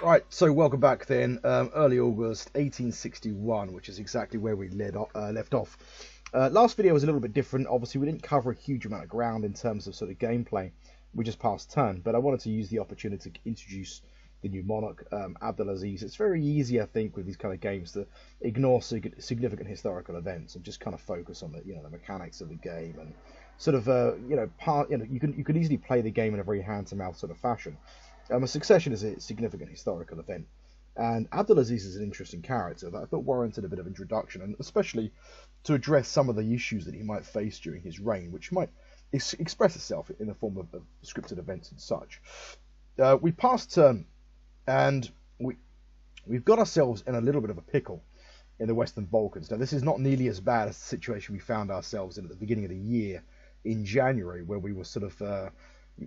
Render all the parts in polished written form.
Right, so welcome back then. Early August 1861, which is exactly where we left off. Last video was a little bit different. Obviously, we didn't cover a huge amount of ground in terms of sort of gameplay. We just passed turn, but I wanted to use the opportunity to introduce the new monarch, Abdulaziz. It's very easy, I think, with these kind of games to ignore significant historical events and just kind of focus on the mechanics of the game and sort of you can easily play the game in a very hand-to-mouth sort of fashion. A succession is a significant historical event, and Abdulaziz is an interesting character that I thought warranted a bit of introduction, and especially to address some of the issues that he might face during his reign, which might express itself in the form of scripted events and such. We passed turn, and we've got ourselves in a little bit of a pickle in the Western Balkans. Now, this is not nearly as bad as the situation we found ourselves in at the beginning of the year in January, where we were sort of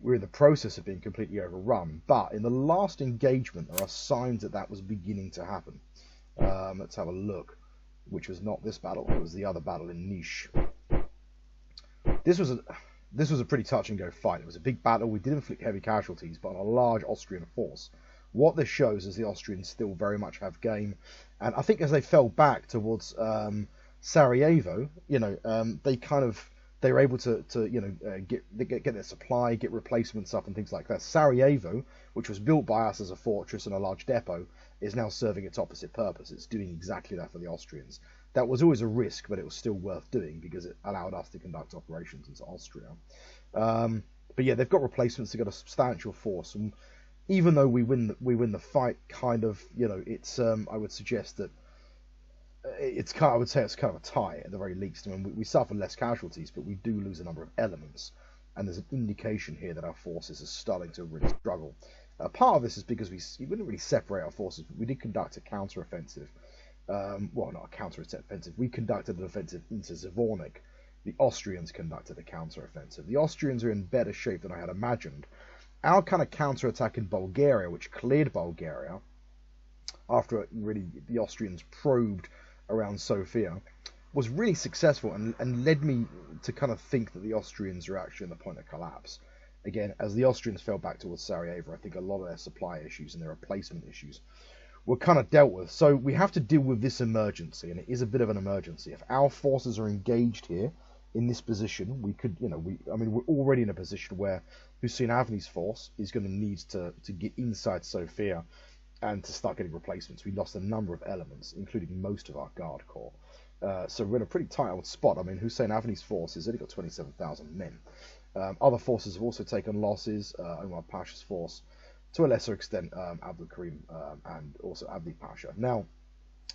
we're in the process of being completely overrun. But in the last engagement, there are signs that that was beginning to happen. Let's have a look. Which was not this battle; it was the other battle in Niš. This was a pretty touch and go fight. It was a big battle. We did inflict heavy casualties, but on a large Austrian force. What this shows is the Austrians still very much have game, and I think as they fell back towards Sarajevo, they were able to get their supply, get replacements up, and things like that. Sarajevo, which was built by us as a fortress and a large depot, is now serving its opposite purpose. It's doing exactly that for the Austrians. That was always a risk, but it was still worth doing because it allowed us to conduct operations into Austria. But yeah, they've got replacements. They've got a substantial force, and even though we win the fight, kind of, it's I would suggest that I would say it's kind of a tie at the very least. I mean, we suffer less casualties, but we do lose a number of elements, and there's an indication here that our forces are starting to really struggle. Part of this is because we didn't really separate our forces, but we did conduct a counter-offensive. Well, not a counter-offensive. We conducted an offensive into Zvornik. The Austrians conducted a counter-offensive. The Austrians are in better shape than I had imagined. Our kind of counter-attack in Bulgaria, which cleared Bulgaria, after really the Austrians probed around Sofia, was really successful and led me to kind of think that the Austrians are actually on the point of collapse. Again, as the Austrians fell back towards Sarajevo, I think a lot of their supply issues and their replacement issues were kind of dealt with. So we have to deal with this emergency, and it is a bit of an emergency. If our forces are engaged here in this position, we could, we're already in a position where Hussein Avni's force is going to need to get inside Sofia and to start getting replacements. We lost a number of elements, including most of our guard corps. So we're in a pretty tight old spot. I mean, Hussein Avni's force has only got 27,000 men. Other forces have also taken losses. Omar Pasha's force, to a lesser extent, Abdul Karim and also Abdi Pasha. Now,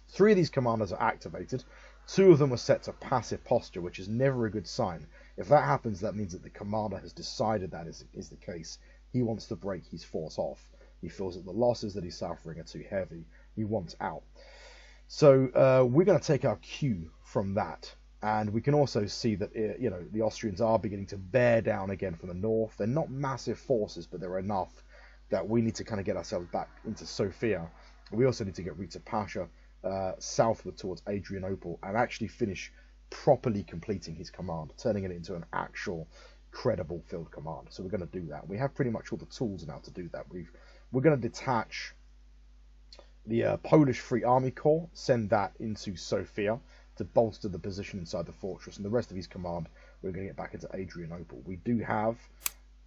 3 of these commanders are activated. 2 of them are set to passive posture, which is never a good sign. If that happens, that means that the commander has decided that is the case. He wants to break his force off. He feels that the losses that he's suffering are too heavy. He wants out. So we're going to take our cue from that. And we can also see that the Austrians are beginning to bear down again from the north. They're not massive forces, but they're enough that we need to kind of get ourselves back into Sofia. We also need to get Rita Pasha southward towards Adrianople and actually finish properly completing his command, turning it into an actual credible field command. So we're going to do that. We have pretty much all the tools now to do that. We're going to detach the Polish Free Army Corps, send that into Sofia to bolster the position inside the fortress, and the rest of his command we're going to get back into Adrianople. We do have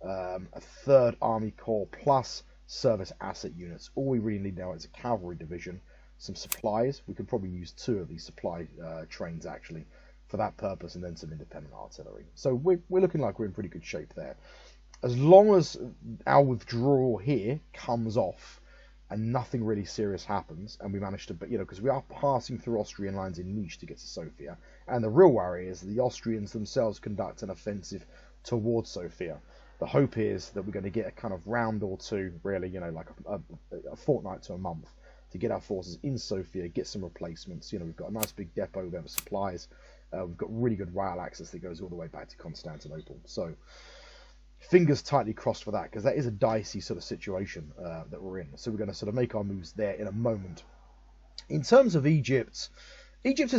a 3rd Army Corps plus service asset units. All we really need now is a cavalry division, some supplies. We could probably use 2 of these supply trains actually for that purpose, and then some independent artillery. So we're looking like we're in pretty good shape there. As long as our withdrawal here comes off and nothing really serious happens, and we manage to, because we are passing through Austrian lines in Niš to get to Sofia, and the real worry is that the Austrians themselves conduct an offensive towards Sofia. The hope is that we're going to get a kind of round or 2, really, like a fortnight to a month, to get our forces in Sofia, get some replacements. We've got a nice big depot there with supplies. We've got really good rail access that goes all the way back to Constantinople. So fingers tightly crossed for that, because that is a dicey sort of situation that we're in. So we're going to sort of make our moves there in a moment. In terms of Egypt is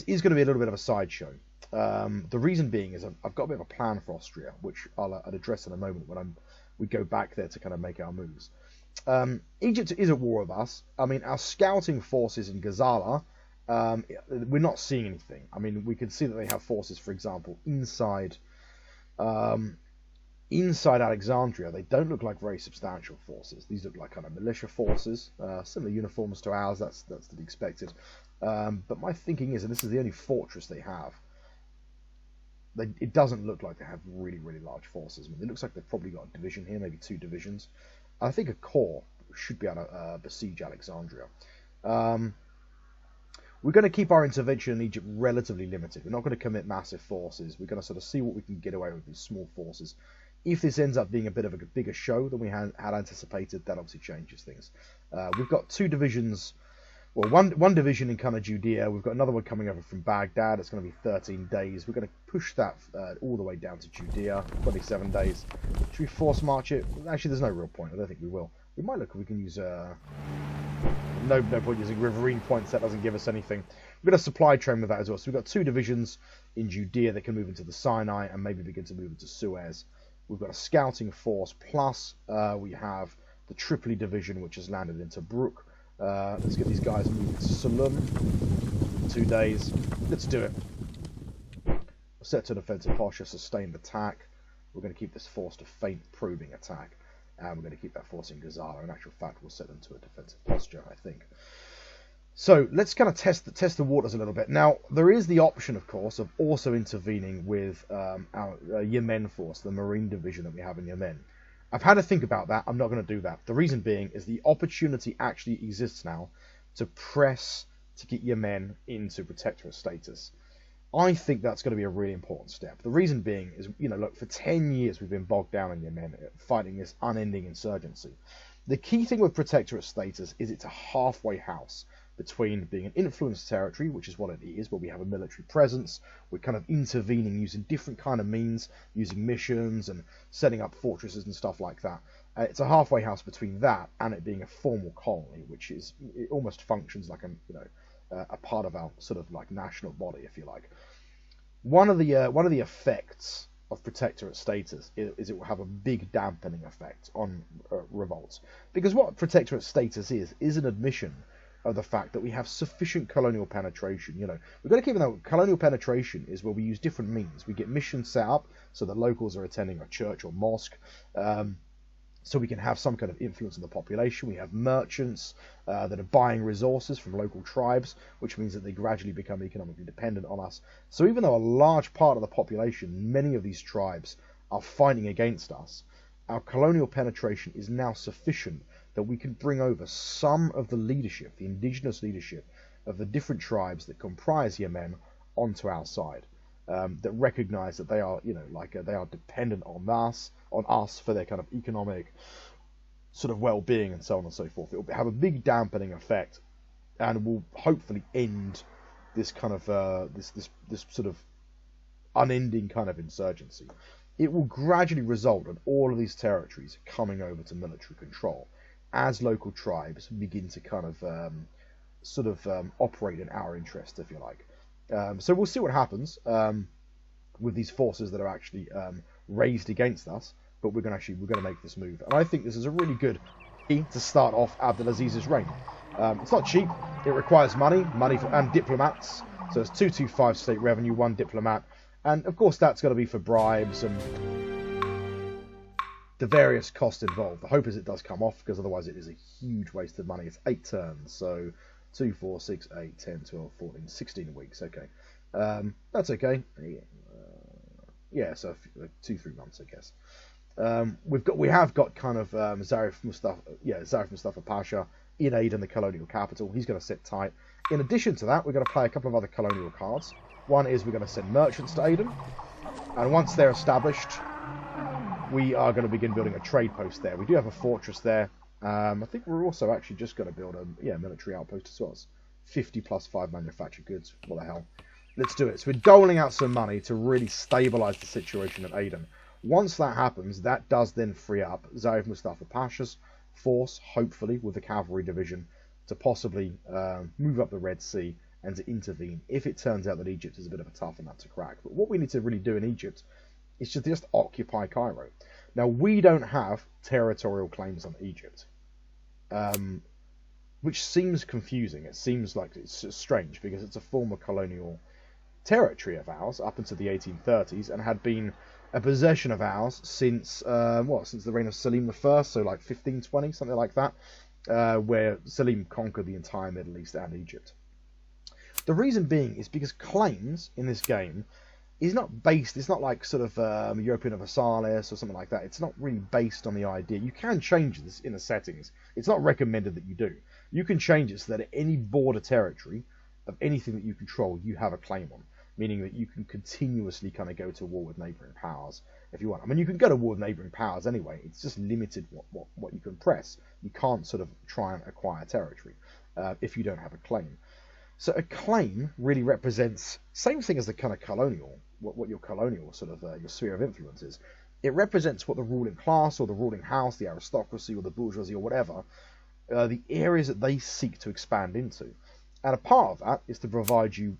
going to be a little bit of a sideshow. The reason being is I've got a bit of a plan for Austria, which I'll address in a moment when we go back there to kind of make our moves. Egypt is at war with us. I mean, our scouting forces in Gazala, we're not seeing anything. I mean, we can see that they have forces, for example, inside Alexandria. They don't look like very substantial forces. These look like kind of militia forces, similar uniforms to ours. That's to be expected. But my thinking is, and this is the only fortress they have, it doesn't look like they have really, really large forces. I mean, it looks like they've probably got a division here, maybe 2 divisions. I think a corps should be able to besiege Alexandria. We're going to keep our intervention in Egypt relatively limited. We're not going to commit massive forces. We're going to sort of see what we can get away with these small forces. If this ends up being a bit of a bigger show than we had anticipated, that obviously changes things. We've got 2 divisions. Well, one division in kind of Judea. We've got another one coming over from Baghdad. It's going to be 13 days. We're going to push that all the way down to Judea, 27 days. Should we force march it? Actually, there's no real point. I don't think we will. We might look if we can use... No point using riverine points. That doesn't give us anything. We're going to supply train with that as well. So we've got 2 divisions in Judea that can move into the Sinai and maybe begin to move into Suez. We've got a scouting force, plus we have the Tripoli division, which has landed in Tobruk. Let's get these guys moving to Sulum. 2 days. Let's do it. Set to an offensive posture, sustained attack. We're going to keep this force to feint probing attack. And we're going to keep that force in Gazala. In actual fact, we'll set them to a defensive posture, I think. So let's kind of test the waters a little bit. Now, there is the option, of course, of also intervening with our Yemen force, the Marine division that we have in Yemen. I've had to think about that. I'm not going to do that. The reason being is the opportunity actually exists now to press to get Yemen into protectorate status. I think that's going to be a really important step. The reason being is, look, for 10 years we've been bogged down in Yemen fighting this unending insurgency. The key thing with protectorate status is it's a halfway house between being an influenced territory, which is what it is, where we have a military presence, we're kind of intervening using different kind of means, using missions and setting up fortresses and stuff like that. It's a halfway house between that and it being a formal colony, which is, it almost functions like a part of our sort of like national body, if you like. One of the effects of protectorate status is it will have a big dampening effect on revolts, because what protectorate status is an admission of the fact that we have sufficient colonial penetration. We've got to keep in mind that colonial penetration is where we use different means. We get missions set up so that locals are attending a church or mosque, so we can have some kind of influence on the population. We have merchants that are buying resources from local tribes, which means that they gradually become economically dependent on us. So even though a large part of the population, many of these tribes, are fighting against us, our colonial penetration is now sufficient that we can bring over some of the leadership, the indigenous leadership of the different tribes that comprise Yemen onto our side, that recognize that they are, they are dependent on us for their kind of economic sort of well-being and so on and so forth. It will have a big dampening effect and will hopefully end this kind of this sort of unending kind of insurgency. It will gradually result in all of these territories coming over to military control as local tribes begin to kind of operate in our interest, if you like. So we'll see what happens with these forces that are actually raised against us, but we're going to make this move, and I think this is a really good key to start off Abdelaziz's reign. It's not cheap; it requires money and diplomats. So it's 225 state revenue, 1 diplomat, and of course that's got to be for bribes and the various costs involved. The hope is it does come off, because otherwise it is a huge waste of money. It's 8 turns, so 2, 4, 6, 8, 10, 12, 14, 16 weeks. Okay, that's okay. So 2-3 months, I guess. We have got kind of Zarif Mustafa Pasha in Aden, the colonial capital. He's going to sit tight. In addition to that, we're going to play a couple of other colonial cards. One is we're going to send merchants to Aden, and once they're established, we are going to begin building a trade post there. We do have a fortress there. I think we're also actually just going to build a military outpost as well. It's 50 plus 5 manufactured goods. What the hell? Let's do it. So we're doling out some money to really stabilize the situation at Aden. Once that happens, that does then free up Zarif Mustafa Pasha's force, hopefully with the cavalry division, to possibly move up the Red Sea and to intervene if it turns out that Egypt is a bit of a tough nut to crack. But what we need to really do in Egypt is to just occupy Cairo. Now, we don't have territorial claims on Egypt. which seems confusing. It seems like it's strange because it's a former colonial territory of ours up into the 1830s and had been a possession of ours since since the reign of Selim I, so like 1520, something like that, where Selim conquered the entire Middle East and Egypt. The reason being is because claims in this game is not based, it's not like sort of European Universalis or something like that. It's not really based on the idea. You can change this in the settings. It's not recommended that you do. You can change it so that at any border territory of anything that you control, you have a claim on, meaning that you can continuously kind of go to war with neighbouring powers if you want. I mean, you can go to war with neighbouring powers anyway. It's just limited what you can press. You can't sort of try and acquire territory if you don't have a claim. So a claim really represents same thing as the kind of colonial, what your colonial sort of your sphere of influence is. It represents what the ruling class or the ruling house, the aristocracy or the bourgeoisie or whatever, the areas that they seek to expand into. And a part of that is to provide you,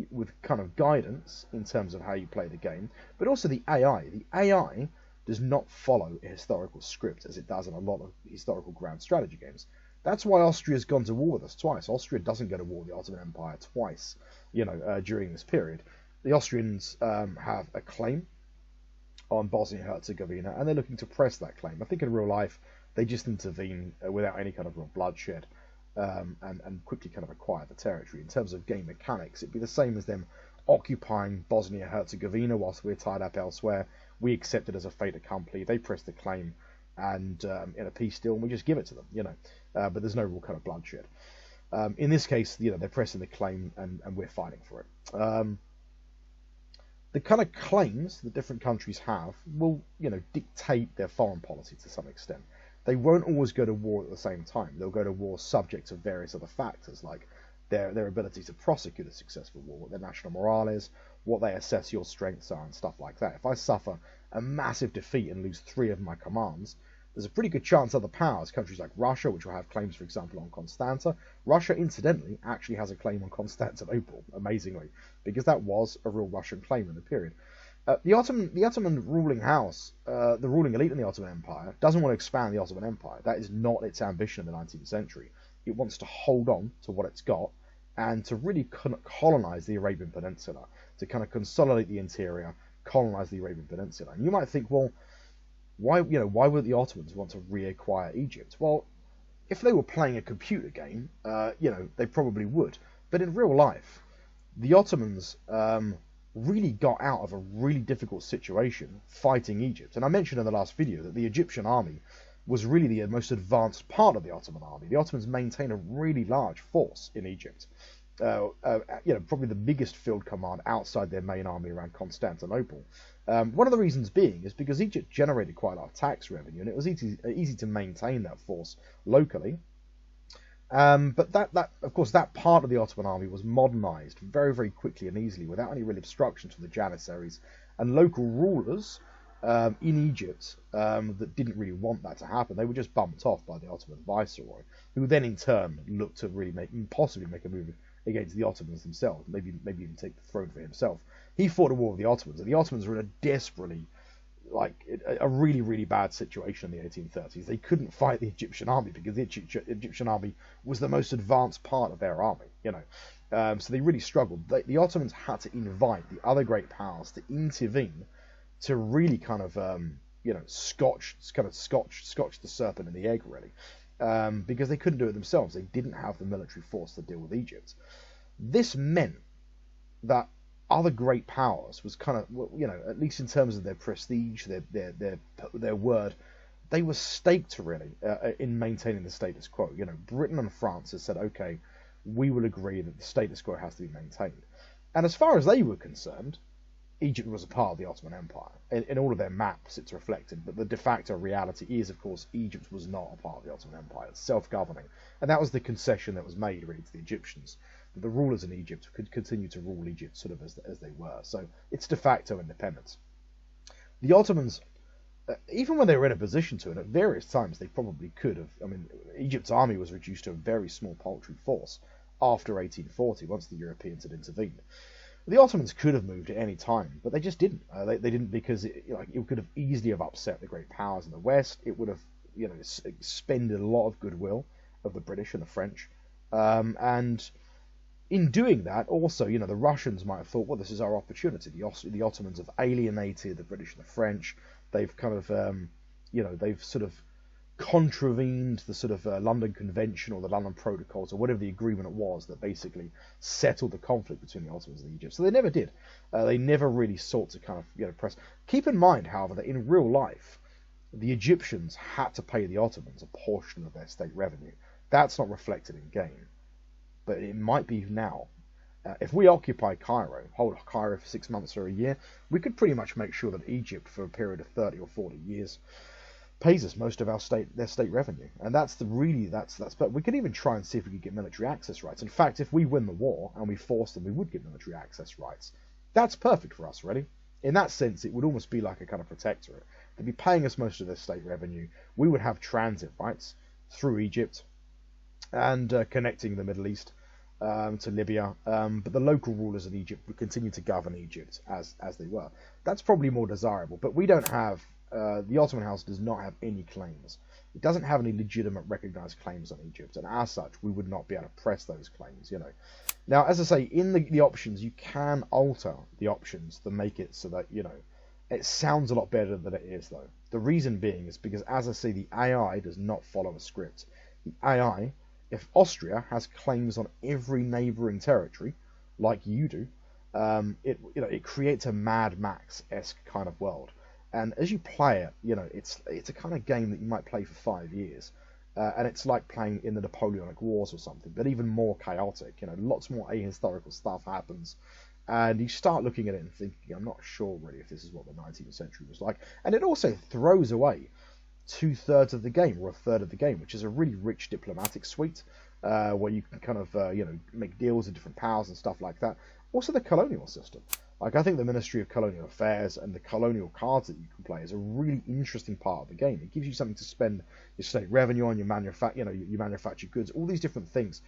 with kind of guidance in terms of how you play the game, but also the AI. The AI does not follow a historical script as it does in a lot of historical ground strategy games. That's why Austria's gone to war with us twice. Austria doesn't go to war with the Ottoman Empire twice, during this period. The Austrians have a claim on Bosnia-Herzegovina, and they're looking to press that claim. I think in real life, they just intervene without any kind of real bloodshed and quickly kind of acquire the territory. In terms of game mechanics, it'd be the same as them occupying Bosnia-Herzegovina whilst we're tied up elsewhere. We accept it as a fait accompli. They press the claim and in a peace deal, and we just give it to them, but there's no real kind of bloodshed. In this case, they're pressing the claim and we're fighting for it. The kind of claims that different countries have will, dictate their foreign policy to some extent. They won't always go to war at the same time. They'll go to war subject to various other factors, like their ability to prosecute a successful war, what their national morale is, what they assess your strengths are, and stuff like that. If I suffer a massive defeat and lose 3 of my commands, there's a pretty good chance other powers, countries like Russia, which will have claims, for example, on Constanta. Russia, incidentally, actually has a claim on Constantinople, amazingly, because that was a real Russian claim in the period. The Ottoman ruling house, the ruling elite in the Ottoman Empire, doesn't want to expand the Ottoman Empire. That is not its ambition in the 19th century. It wants to hold on to what it's got and to really colonize the Arabian Peninsula, to kind of consolidate the interior, colonize the Arabian Peninsula. And you might think, well, why would the Ottomans want to reacquire Egypt? Well, if they were playing a computer game, they probably would. But in real life, the Ottomans really got out of a really difficult situation fighting Egypt. And I mentioned in the last video that the Egyptian army was really the most advanced part of the Ottoman army. The Ottomans maintained a really large force in Egypt. Probably the biggest field command outside their main army around Constantinople. One of the reasons being is because Egypt generated quite a lot of tax revenue, and it was easy to maintain that force locally. But of course, that part of the Ottoman army was modernized very, very quickly and easily without any real obstructions from the Janissaries and local rulers in Egypt that didn't really want that to happen. They were just bumped off by the Ottoman viceroy, who then in turn looked to really possibly make a move against the Ottomans themselves, maybe even take the throne for himself. He fought a war with the Ottomans, and the Ottomans were in a really, really bad situation in the 1830s. They couldn't fight the Egyptian army because the Egyptian army was the most advanced part of their army, so they really struggled. The Ottomans had to invite the other great powers to intervene to really kind of, scotch the serpent in the egg, really. Because they couldn't do it themselves. They didn't have the military force to deal with Egypt. This meant that other great powers was kind of, at least in terms of their prestige, their word, they were staked really in maintaining the status quo. Britain and France had said, okay, we will agree that the status quo has to be maintained. And as far as they were concerned, Egypt was a part of the Ottoman Empire. In all of their maps, it's reflected, but the de facto reality is, of course, Egypt was not a part of the Ottoman Empire. It's self-governing. And that was the concession that was made, really, to the Egyptians. That the rulers in Egypt could continue to rule Egypt sort of as they were. So it's de facto independence. The Ottomans, even when they were in a position to, and at various times they probably could have, Egypt's army was reduced to a very small paltry force after 1840, once the Europeans had intervened. The Ottomans could have moved at any time, but they just didn't. They didn't because it could have easily have upset the great powers in the West. It would have expended a lot of goodwill of the British and the French, and in doing that, also, the Russians might have thought, well, this is our opportunity. The Ottomans have alienated the British and the French. They've kind of, they've sort of contravened the sort of London Convention or the London Protocols or whatever the agreement it was that basically settled the conflict between the Ottomans and Egypt. So they never did. They never really sought to kind of press. Keep in mind, however, that in real life, the Egyptians had to pay the Ottomans a portion of their state revenue. That's not reflected in game, but it might be now. If we occupy Cairo, hold Cairo for 6 months or a year, we could pretty much make sure that Egypt, for a period of 30 or 40 years, pays us most of their state revenue, and that's. But we could even try and see if we could get military access rights. In fact, if we win the war and we force them, we would get military access rights. That's perfect for us, really. In that sense, it would almost be like a kind of protectorate. They'd be paying us most of their state revenue. We would have transit rights through Egypt and connecting the Middle East to Libya. But the local rulers in Egypt would continue to govern Egypt as they were. That's probably more desirable. But we don't have. The Ottoman House does not have any claims. It doesn't have any legitimate recognized claims on Egypt, and as such, we would not be able to press those claims. Now, as I say, in the options, you can alter the options to make it so that it sounds a lot better than it is, though. The reason being is because, as I say, the AI does not follow a script. The AI, if Austria has claims on every neighbouring territory, like you do, it creates a Mad Max-esque kind of world. And as you play it, it's a kind of game that you might play for 5 years. And it's like playing in the Napoleonic Wars or something, but even more chaotic. Lots more ahistorical stuff happens. And you start looking at it and thinking, I'm not sure really if this is what the 19th century was like. And it also throws away 2/3 of the game, or a third of the game, which is a really rich diplomatic suite, where you can kind of, make deals with different powers and stuff like that. Also the colonial system. Like, I think the Ministry of Colonial Affairs and the colonial cards that you can play is a really interesting part of the game. It gives you something to spend your state revenue on, your manufactured goods, all these different things.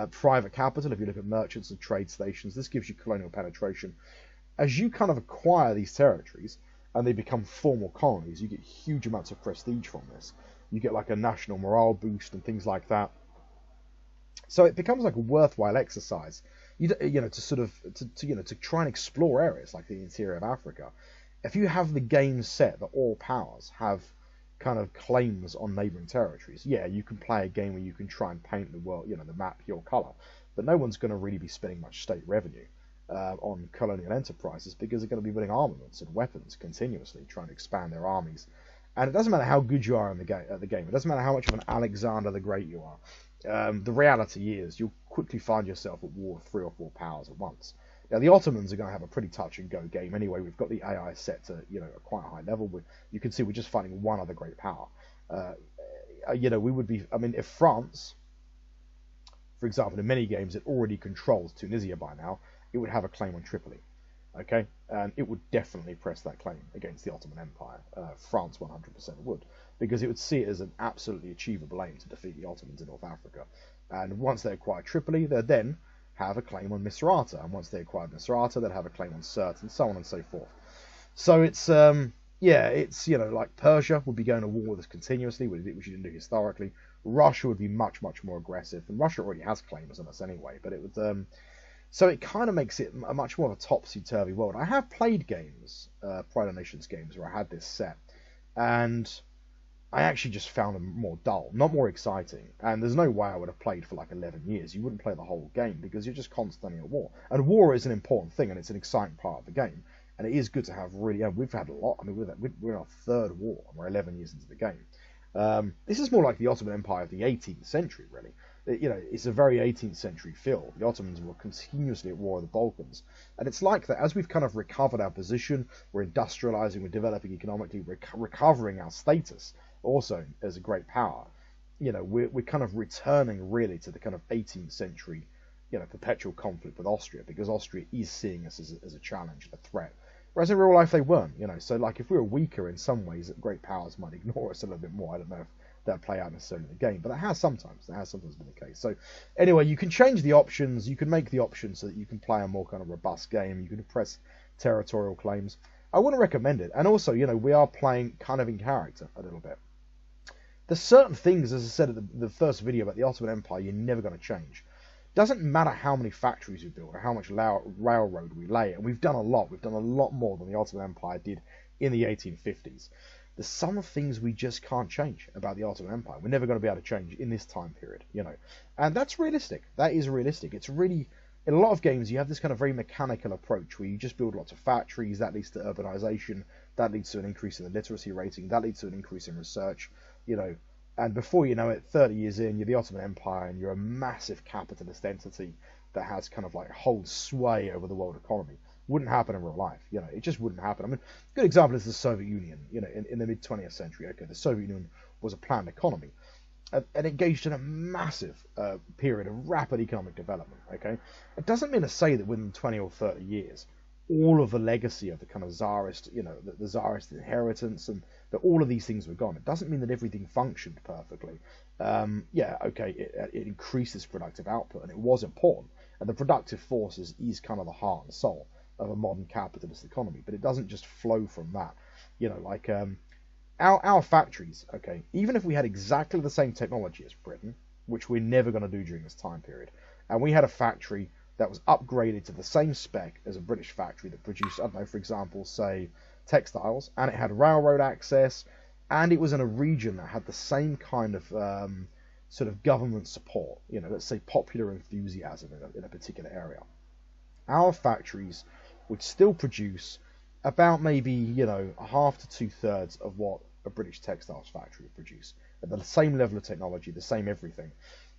Private capital, if you look at merchants and trade stations, this gives you colonial penetration. As you kind of acquire these territories and they become formal colonies, you get huge amounts of prestige from this. You get like a national morale boost and things like that. So it becomes like a worthwhile exercise. To try and explore areas like the interior of Africa. If you have the game set that all powers have kind of claims on neighbouring territories, yeah, you can play a game where you can try and paint the world, the map your colour, but no one's going to really be spending much state revenue on colonial enterprises because they're going to be building armaments and weapons continuously, trying to expand their armies. And it doesn't matter how good you are at the game. It doesn't matter how much of an Alexander the Great you are. The reality is you'll quickly find yourself at war with 3 or 4 powers at once. Now, the Ottomans are going to have a pretty touch-and-go game anyway. We've got the AI set to a quite high level. You can see we're just fighting one other great power. We would be... I mean, if France, for example, in many games, it already controls Tunisia by now, it would have a claim on Tripoli. Okay? And it would definitely press that claim against the Ottoman Empire. France 100% would. Because it would see it as an absolutely achievable aim to defeat the Ottomans in North Africa. And once they acquire Tripoli, they'd then have a claim on Misrata. And once they acquired Misrata, they'd have a claim on Sirte, and so on and so forth. So it's, like Persia would be going to war with us continuously, which you didn't do historically. Russia would be much, much more aggressive. And Russia already has claims on us anyway. But it would... So it kind of makes it a much more of a topsy-turvy world. I have played games, Pride of Nations games, where I had this set. And... I actually just found them more dull, not more exciting. And there's no way I would have played for like 11 years. You wouldn't play the whole game because you're just constantly at war. And war is an important thing, and it's an exciting part of the game. And it is good to have really... we've had a lot. I mean, we're in our 3rd war, and we're 11 years into the game. This is more like the Ottoman Empire of the 18th century, really. It's a very 18th century feel. The Ottomans were continuously at war with the Balkans. And it's like that. As we've kind of recovered our position, we're industrializing, we're developing economically, we're recovering our status also as a great power. We're kind of returning really to the kind of 18th century, perpetual conflict with Austria, because Austria is seeing us as a challenge, a threat. Whereas in real life they weren't, So like if we were weaker in some ways, great powers might ignore us a little bit more. I don't know if that play out necessarily in the game, but that has sometimes been the case. So anyway, you can change the options. You can make the options so that you can play a more kind of robust game. You can press territorial claims. I wouldn't recommend it. And also, we are playing kind of in character a little bit. There's certain things, as I said at the first video about the Ottoman Empire, you're never going to change. Doesn't matter how many factories we build or how much railroad we lay, and we've done a lot. We've done a lot more than the Ottoman Empire did in the 1850s. There's some things we just can't change about the Ottoman Empire. We're never going to be able to change in this time period, and that's realistic. That is realistic. It's really, in a lot of games, you have this kind of very mechanical approach where you just build lots of factories. That leads to urbanization. That leads to an increase in the literacy rating. That leads to an increase in research, And before you know it, 30 years in, you're the Ottoman Empire and you're a massive capitalist entity that has kind of like holds sway over the world economy. Wouldn't happen in real life, It just wouldn't happen. I mean, a good example is the Soviet Union, in the mid-20th century. Okay, the Soviet Union was a planned economy and engaged in a massive period of rapid economic development, okay? It doesn't mean to say that within 20 or 30 years, all of the legacy of the kind of Tsarist, the Tsarist inheritance and that all of these things were gone. It doesn't mean that everything functioned perfectly. It increases productive output, and it was important. And the productive force is kind of the heart and soul of a modern capitalist economy. But it doesn't just flow from that. Our factories, okay, even if we had exactly the same technology as Britain, which we're never going to do during this time period, and we had a factory that was upgraded to the same spec as a British factory that produced, I don't know, for example, say, textiles, and it had railroad access, and it was in a region that had the same kind of sort of government support, let's say popular enthusiasm in a particular area. Our factories would still produce about maybe, a half to 2/3 of what a British textiles factory would produce, at the same level of technology, the same everything,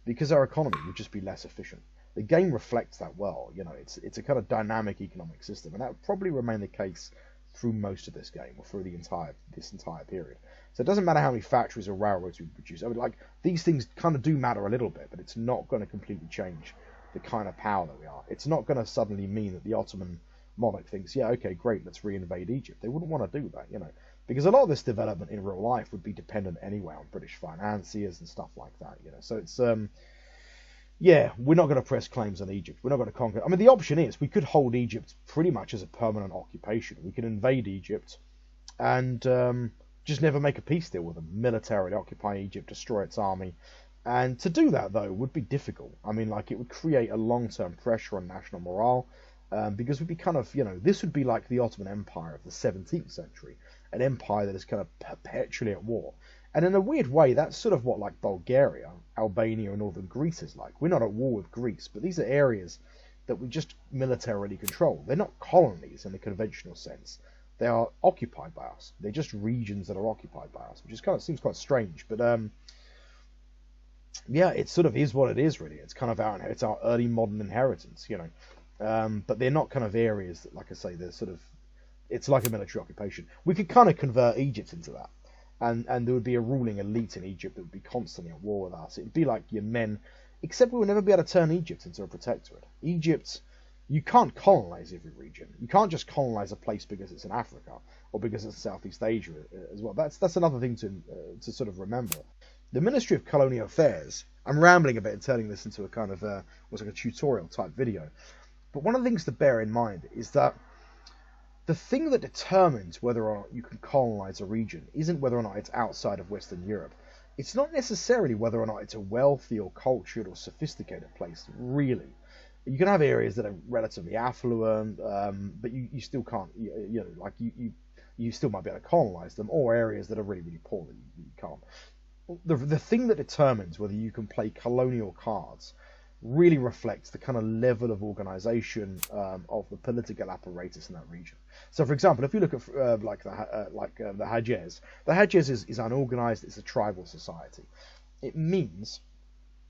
because our economy would just be less efficient. The game reflects that well, it's a kind of dynamic economic system, and that would probably remain the case through most of this game, or through this entire period. So it doesn't matter how many factories or railroads we produce. I mean, these things kind of do matter a little bit, but it's not going to completely change the kind of power that we are. It's not going to suddenly mean that the Ottoman monarch thinks, yeah, okay, great, let's reinvade Egypt. They wouldn't want to do that, because a lot of this development in real life would be dependent anyway on British financiers and stuff like that, So it's we're not going to press claims on Egypt. We're not going to conquer. I mean, the option is we could hold Egypt pretty much as a permanent occupation. We could invade Egypt and just never make a peace deal with them. Militarily occupy Egypt, destroy its army. And to do that, though, would be difficult. I mean, it would create a long-term pressure on national morale because we'd be kind of, this would be like the Ottoman Empire of the 17th century, an empire that is kind of perpetually at war. And in a weird way, that's sort of what Bulgaria, Albania, and northern Greece is like. We're not at war with Greece, but these are areas that we just militarily control. They're not colonies in the conventional sense. They are occupied by us. They're just regions that are occupied by us, which is seems quite strange. But it sort of is what it is, really. It's kind of our early modern inheritance, But they're not kind of areas that, like I say, they're sort of. It's like a military occupation. We could kind of convert Egypt into that. And there would be a ruling elite in Egypt that would be constantly at war with us. It'd be like your men, except we would never be able to turn Egypt into a protectorate. Egypt, you can't colonize every region. You can't just colonize a place because it's in Africa or because it's in Southeast Asia as well. That's another thing to sort of remember. The Ministry of Colonial Affairs, I'm rambling a bit and turning this into a kind of what's like a tutorial type video. But one of the things to bear in mind is that the thing that determines whether or not you can colonize a region isn't whether or not it's outside of Western Europe. It's not necessarily whether or not it's a wealthy or cultured or sophisticated place, really. You can have areas that are relatively affluent, but you still can't, you still might be able to colonize them, or areas that are really, really poor that you can't. The thing that determines whether you can play colonial cards really reflects the kind of level of organization of the political apparatus in that region. So, for example, if you look at the Hejaz is unorganized. It's a tribal society. It means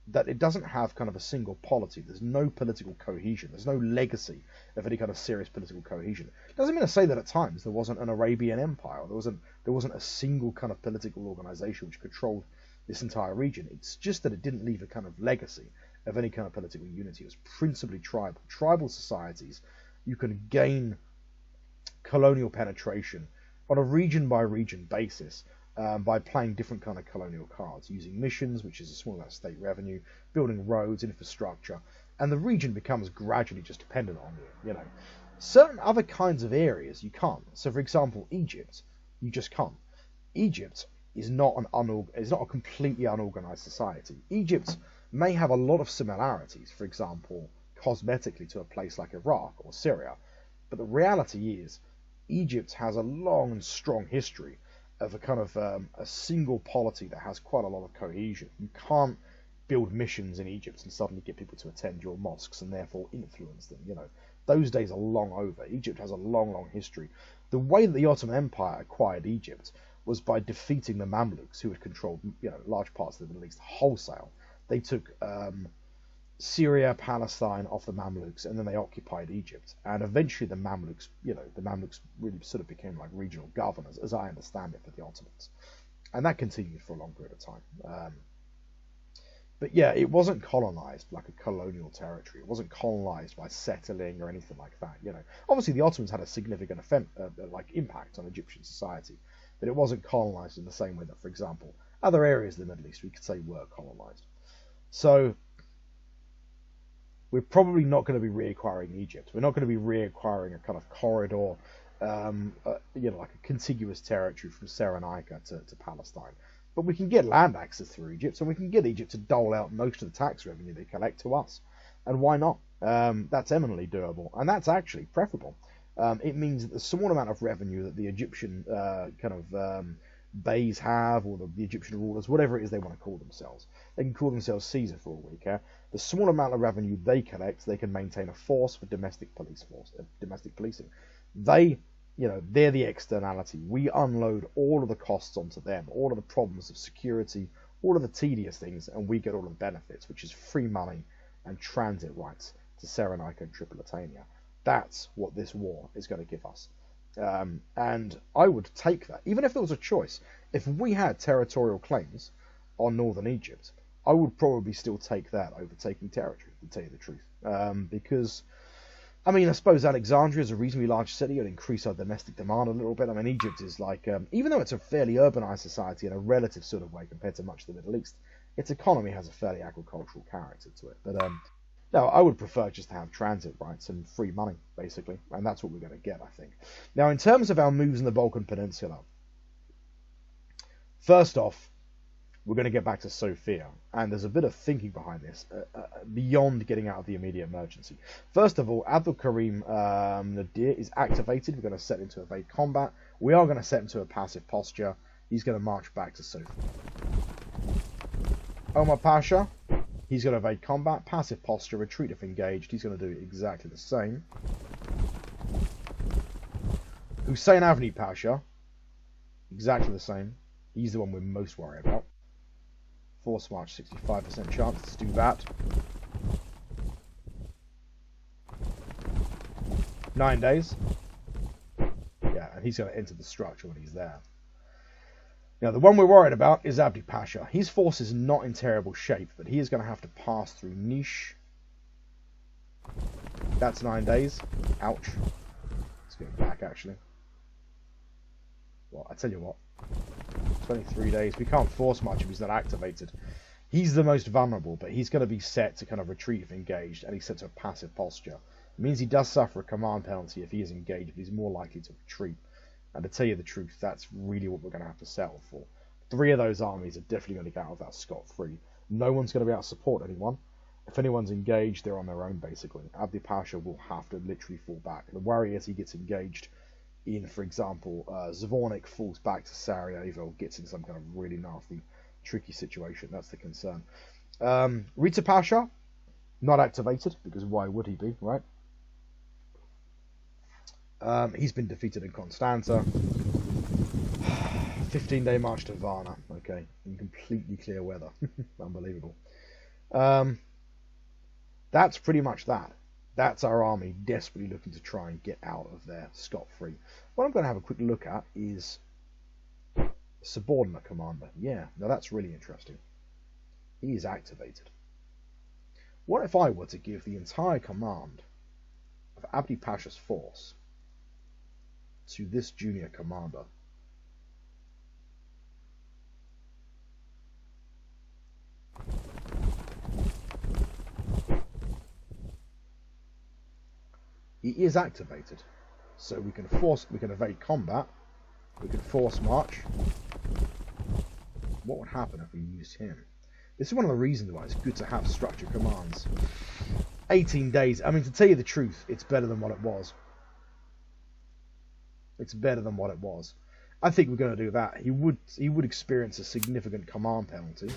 that it doesn't have kind of a single polity. There's no political cohesion. There's no legacy of any kind of serious political cohesion. It doesn't mean to say that at times there wasn't an Arabian Empire. Or there wasn't a single kind of political organization which controlled this entire region. It's just that it didn't leave a kind of legacy of any kind of political unity. It was principally tribal. Tribal societies, you can gain colonial penetration on a region-by-region basis by playing different kind of colonial cards, using missions, which is a small amount of state revenue, building roads, infrastructure, and the region becomes gradually just dependent on you. Certain other kinds of areas you can't. So, for example, Egypt, you just can't. Egypt is not a completely unorganized society. Egypt may have a lot of similarities, for example, cosmetically to a place like Iraq or Syria, but the reality is Egypt has a long and strong history of a kind of a single polity that has quite a lot of cohesion. You can't build missions in Egypt and suddenly get people to attend your mosques and therefore influence them. Those days are long over. Egypt has a long, long history. The way that the Ottoman Empire acquired Egypt was by defeating the Mamluks, who had controlled large parts of the Middle East wholesale. They took Syria, Palestine off the Mamluks, and then they occupied Egypt. And eventually the Mamluks really sort of became like regional governors, as I understand it, for the Ottomans. And that continued for a long period of time. But yeah, it wasn't colonized like a colonial territory. It wasn't colonized by settling or anything like that. Obviously the Ottomans had a significant impact on Egyptian society, but it wasn't colonized in the same way that, for example, other areas of the Middle East we could say were colonized. So we're probably not going to be reacquiring Egypt. We're not going to be reacquiring a kind of corridor, like a contiguous territory from Cyrenaica to Palestine. But we can get land access through Egypt, and we can get Egypt to dole out most of the tax revenue they collect to us. And why not? That's eminently doable, and that's actually preferable. It means that the small amount of revenue that the Egyptian beys have, or the Egyptian rulers, whatever it is they want to call themselves. They can call themselves Caesar for all we care. The small amount of revenue they collect, they can maintain a force for domestic policing. They're the externality. We unload all of the costs onto them, all of the problems of security, all of the tedious things, and we get all of the benefits, which is free money and transit rights to Cyrenaica and Tripolitania. That's what this war is going to give us. And I would take that, even if there was a choice. If we had territorial claims on northern Egypt, I would probably still take that over taking territory, to tell you the truth. Because, I suppose Alexandria is a reasonably large city. It would increase our domestic demand a little bit. Egypt is like, even though it's a fairly urbanized society in a relative sort of way compared to much of the Middle East, its economy has a fairly agricultural character to it. But no, I would prefer just to have transit rights and free money, basically. And that's what we're going to get, I think. Now, in terms of our moves in the Balkan Peninsula, first off, we're going to get back to Sofia. And there's a bit of thinking behind this, beyond getting out of the immediate emergency. First of all, Abdul Karim Nadir is activated. We're going to set him to evade combat. We are going to set him to a passive posture. He's going to march back to Sofia. Omar Pasha, he's going to evade combat, passive posture, retreat if engaged. He's going to do exactly the same. Hussein Avni Pasha, exactly the same. He's the one we're most worried about. Force march, 65% chance. Let's do that. 9 days. Yeah, and he's going to enter the structure when he's there. Now, the one we're worried about is Abdi Pasha. His force is not in terrible shape, but he is going to have to pass through Nish. That's 9 days. Ouch. Let's go back, actually. Well, I tell you what. 23 days. We can't force much if he's not activated. He's the most vulnerable, but he's going to be set to kind of retreat if engaged, and he's set to a passive posture. It means he does suffer a command penalty if he is engaged, but he's more likely to retreat. And to tell you the truth, that's really what we're going to have to settle for. 3 of those armies are definitely going to get out of that scot-free. No one's going to be able to support anyone. If anyone's engaged, they're on their own, basically. Abdi Pasha will have to literally fall back. The worry is he gets engaged in, for example, Zvornik falls back to Sarajevo, gets in some kind of really nasty, tricky situation. That's the concern. Rita Pasha, not activated, because why would he be, right? He's been defeated in Constanza. 15-day march to Varna, okay, in completely clear weather. Unbelievable. That's pretty much that. That's our army desperately looking to try and get out of there scot-free. What I'm going to have a quick look at is Subordinate Commander. Yeah, now that's really interesting. He is activated. What if I were to give the entire command of Abdi Pasha's force to this junior commander? He is activated, so we can evade combat, we can force march, what would happen if we used him? This is one of the reasons why it's good to have structured commands. 18 days. I mean, to tell you the truth, it's better than what it was. It's better than what it was. I think we're going to do that. He would experience a significant command penalty.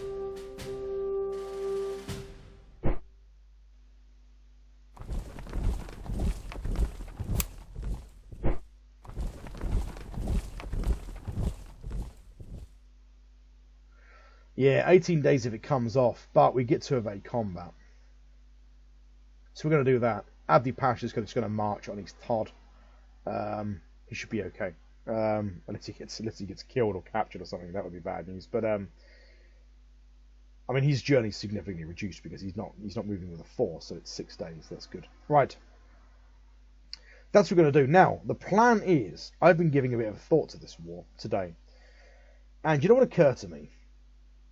Yeah, 18 days if it comes off, but we get to evade combat. So we're going to do that. Abdi Pasha's just going to march on his Todd. He should be okay. Unless he gets killed or captured or something, that would be bad news. But I mean, his journey's significantly reduced because he's not moving with a force, so it's 6 days. That's good. Right. That's what we're going to do. Now, the plan is, I've been giving a bit of thought to this war today. And you know what occurred to me?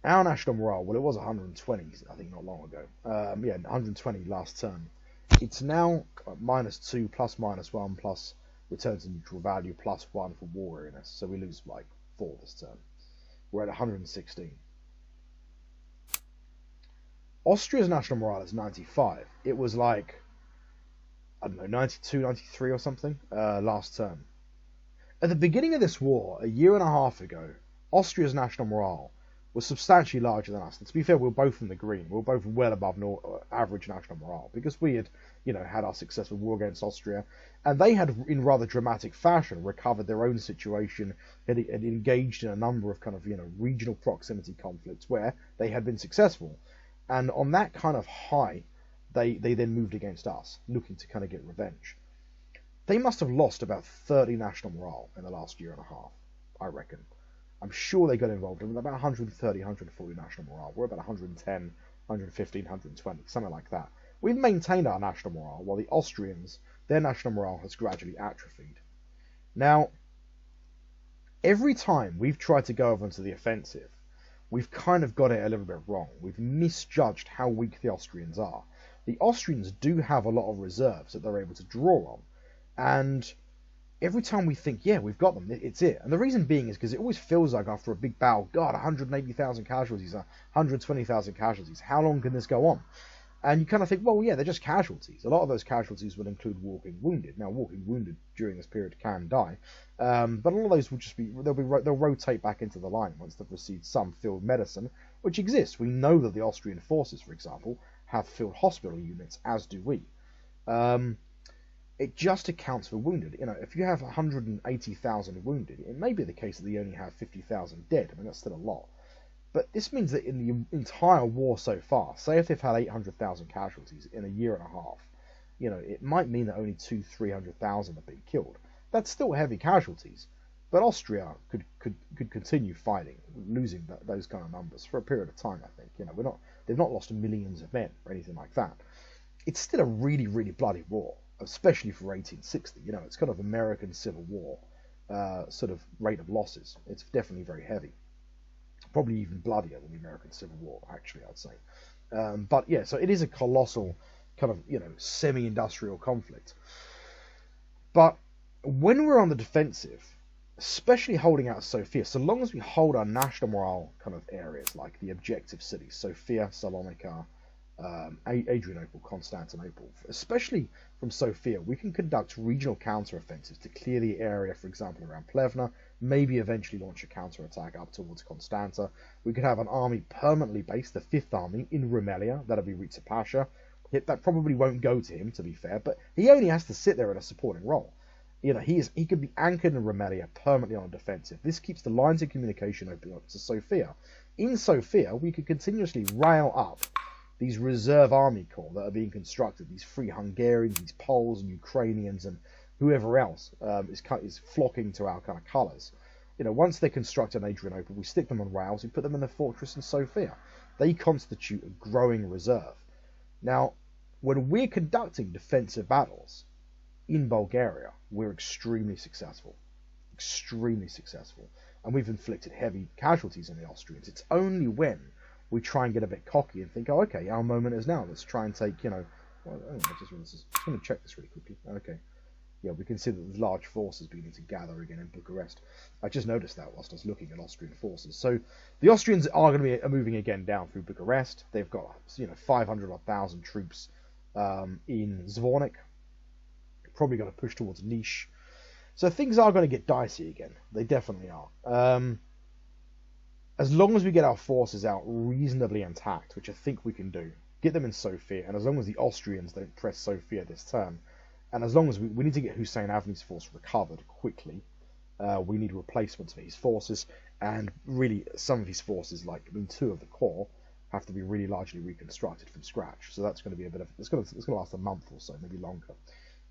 Our national morale, well, it was 120, I think, not long ago. Yeah, 120 last turn. It's now -2, +/-1, plus return to neutral value, +1 for war weariness. So we lose like 4 this turn. We're at 116. Austria's national morale is 95. It was like, I don't know, 92, 93 or something last turn. At the beginning of this war, a year and a half ago, Austria's national morale was substantially larger than us. And to be fair, we were both in the green. We were both well above average national morale because we had, had our successful war against Austria, and they had, in rather dramatic fashion, recovered their own situation and engaged in a number of kind of regional proximity conflicts where they had been successful. And on that kind of high, they then moved against us, looking to kind of get revenge. They must have lost about 30 national morale in the last year and a half, I reckon. I'm sure they got involved in about 130, 140 national morale. We're about 110, 115, 120, something like that. We've maintained our national morale, while the Austrians, their national morale has gradually atrophied. Now, every time we've tried to go over into the offensive, we've kind of got it a little bit wrong. We've misjudged how weak the Austrians are. The Austrians do have a lot of reserves that they're able to draw on, and every time we think, yeah, we've got them, it's it. And the reason being is because it always feels like after a big battle, God, 180,000 casualties, 120,000 casualties. How long can this go on? And you kind of think, well, yeah, they're just casualties. A lot of those casualties will include walking wounded. Now, walking wounded during this period can die, but a lot of those will just they'll rotate back into the line once they've received some field medicine, which exists. We know that the Austrian Forces, for example, have field hospital units, as do we. It just accounts for wounded. If you have 180,000 wounded, it may be the case that they only have 50,000 dead. I mean, that's still a lot. But this means that in the entire war so far, say if they've had 800,000 casualties in a year and a half, it might mean that only 200,000-300,000 have been killed. That's still heavy casualties. But Austria could continue fighting, losing those kind of numbers for a period of time, I think. They've not lost millions of men or anything like that. It's still a really, really bloody war, especially for 1860. It's kind of American Civil War sort of rate of losses. It's definitely very heavy. Probably even bloodier than the American Civil War, actually, I'd say. But yeah, so it is a colossal kind of, semi-industrial conflict. But when we're on the defensive, especially holding out Sofia, so long as we hold our national morale kind of areas, like the objective cities, Sofia, Salonika, Adrianople, Constantinople, especially from Sofia, we can conduct regional counter-offensives to clear the area, for example, around Plevna, maybe eventually launch a counter-attack up towards Constanta. We could have an army permanently based, the 5th Army, in Rumelia. That'll be Riza Pasha. That probably won't go to him, to be fair, but he only has to sit there in a supporting role. He could be anchored in Rumelia permanently on a defensive. This keeps the lines of communication open up to Sofia. In Sofia, we could continuously rail up these reserve army corps that are being constructed, these free Hungarians, these Poles and Ukrainians and whoever else is flocking to our kind of colours. Once they're constructed in Adrianople, we stick them on rails, we put them in the fortress in Sofia. They constitute a growing reserve. Now, when we're conducting defensive battles in Bulgaria, we're extremely successful. And we've inflicted heavy casualties on the Austrians. It's only when we try and get a bit cocky and think, oh, okay, our moment is now. Let's try and take, well, I'm just going to check this really quickly. Okay. Yeah, we can see that there's large forces beginning to gather again in Bucharest. I just noticed that whilst I was looking at Austrian forces. So the Austrians are going to be moving again down through Bucharest. They've got 500 or 1,000 troops in Zvornik. Probably going to push towards Niš. So things are going to get dicey again. They definitely are. As long as we get our forces out reasonably intact, which I think we can do, get them in Sofia, and as long as the Austrians don't press Sofia this turn, and as long as we need to get Hussein Avni's force recovered quickly, we need replacements for his forces, and really some of his forces, two of the corps, have to be really largely reconstructed from scratch. So that's going to be it's going to last a month or so, maybe longer.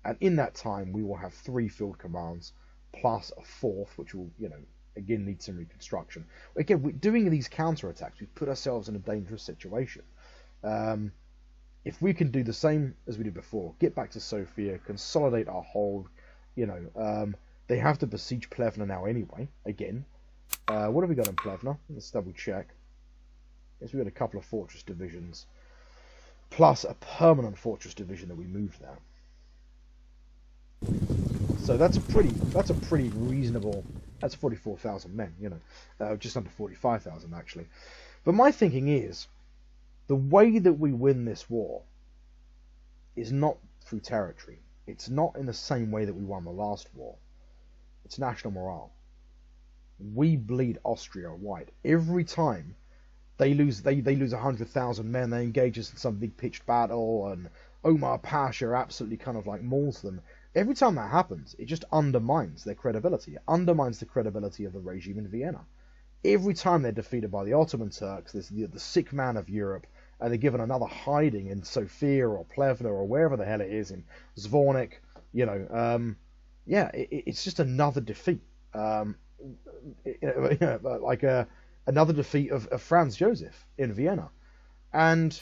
And in that time, we will have 3 field commands plus a 4th, which will, again need some reconstruction. Again, doing these counterattacks, we've put ourselves in a dangerous situation. If we can do the same as we did before, get back to Sofia, consolidate our hold, they have to besiege Plevna now anyway, again. What have we got in Plevna? Let's double check. Yes, we've got a couple of fortress divisions, plus a permanent fortress division that we moved there. So that's a pretty reasonable. That's 44,000 men, just under 45,000 actually. But my thinking is, the way that we win this war is not through territory. It's not in the same way that we won the last war. It's national morale. We bleed Austria white every time they lose 100,000 men. They engage us in some big pitched battle, and Omar Pasha absolutely kind of mauls them. Every time that happens, it just undermines their credibility. It undermines the credibility of the regime in Vienna. Every time they're defeated by the Ottoman Turks, there's the sick man of Europe, and they're given another hiding in Sofia or Plevna or wherever the hell it is, in Zvornik. It's just another defeat. Another defeat of Franz Joseph in Vienna. And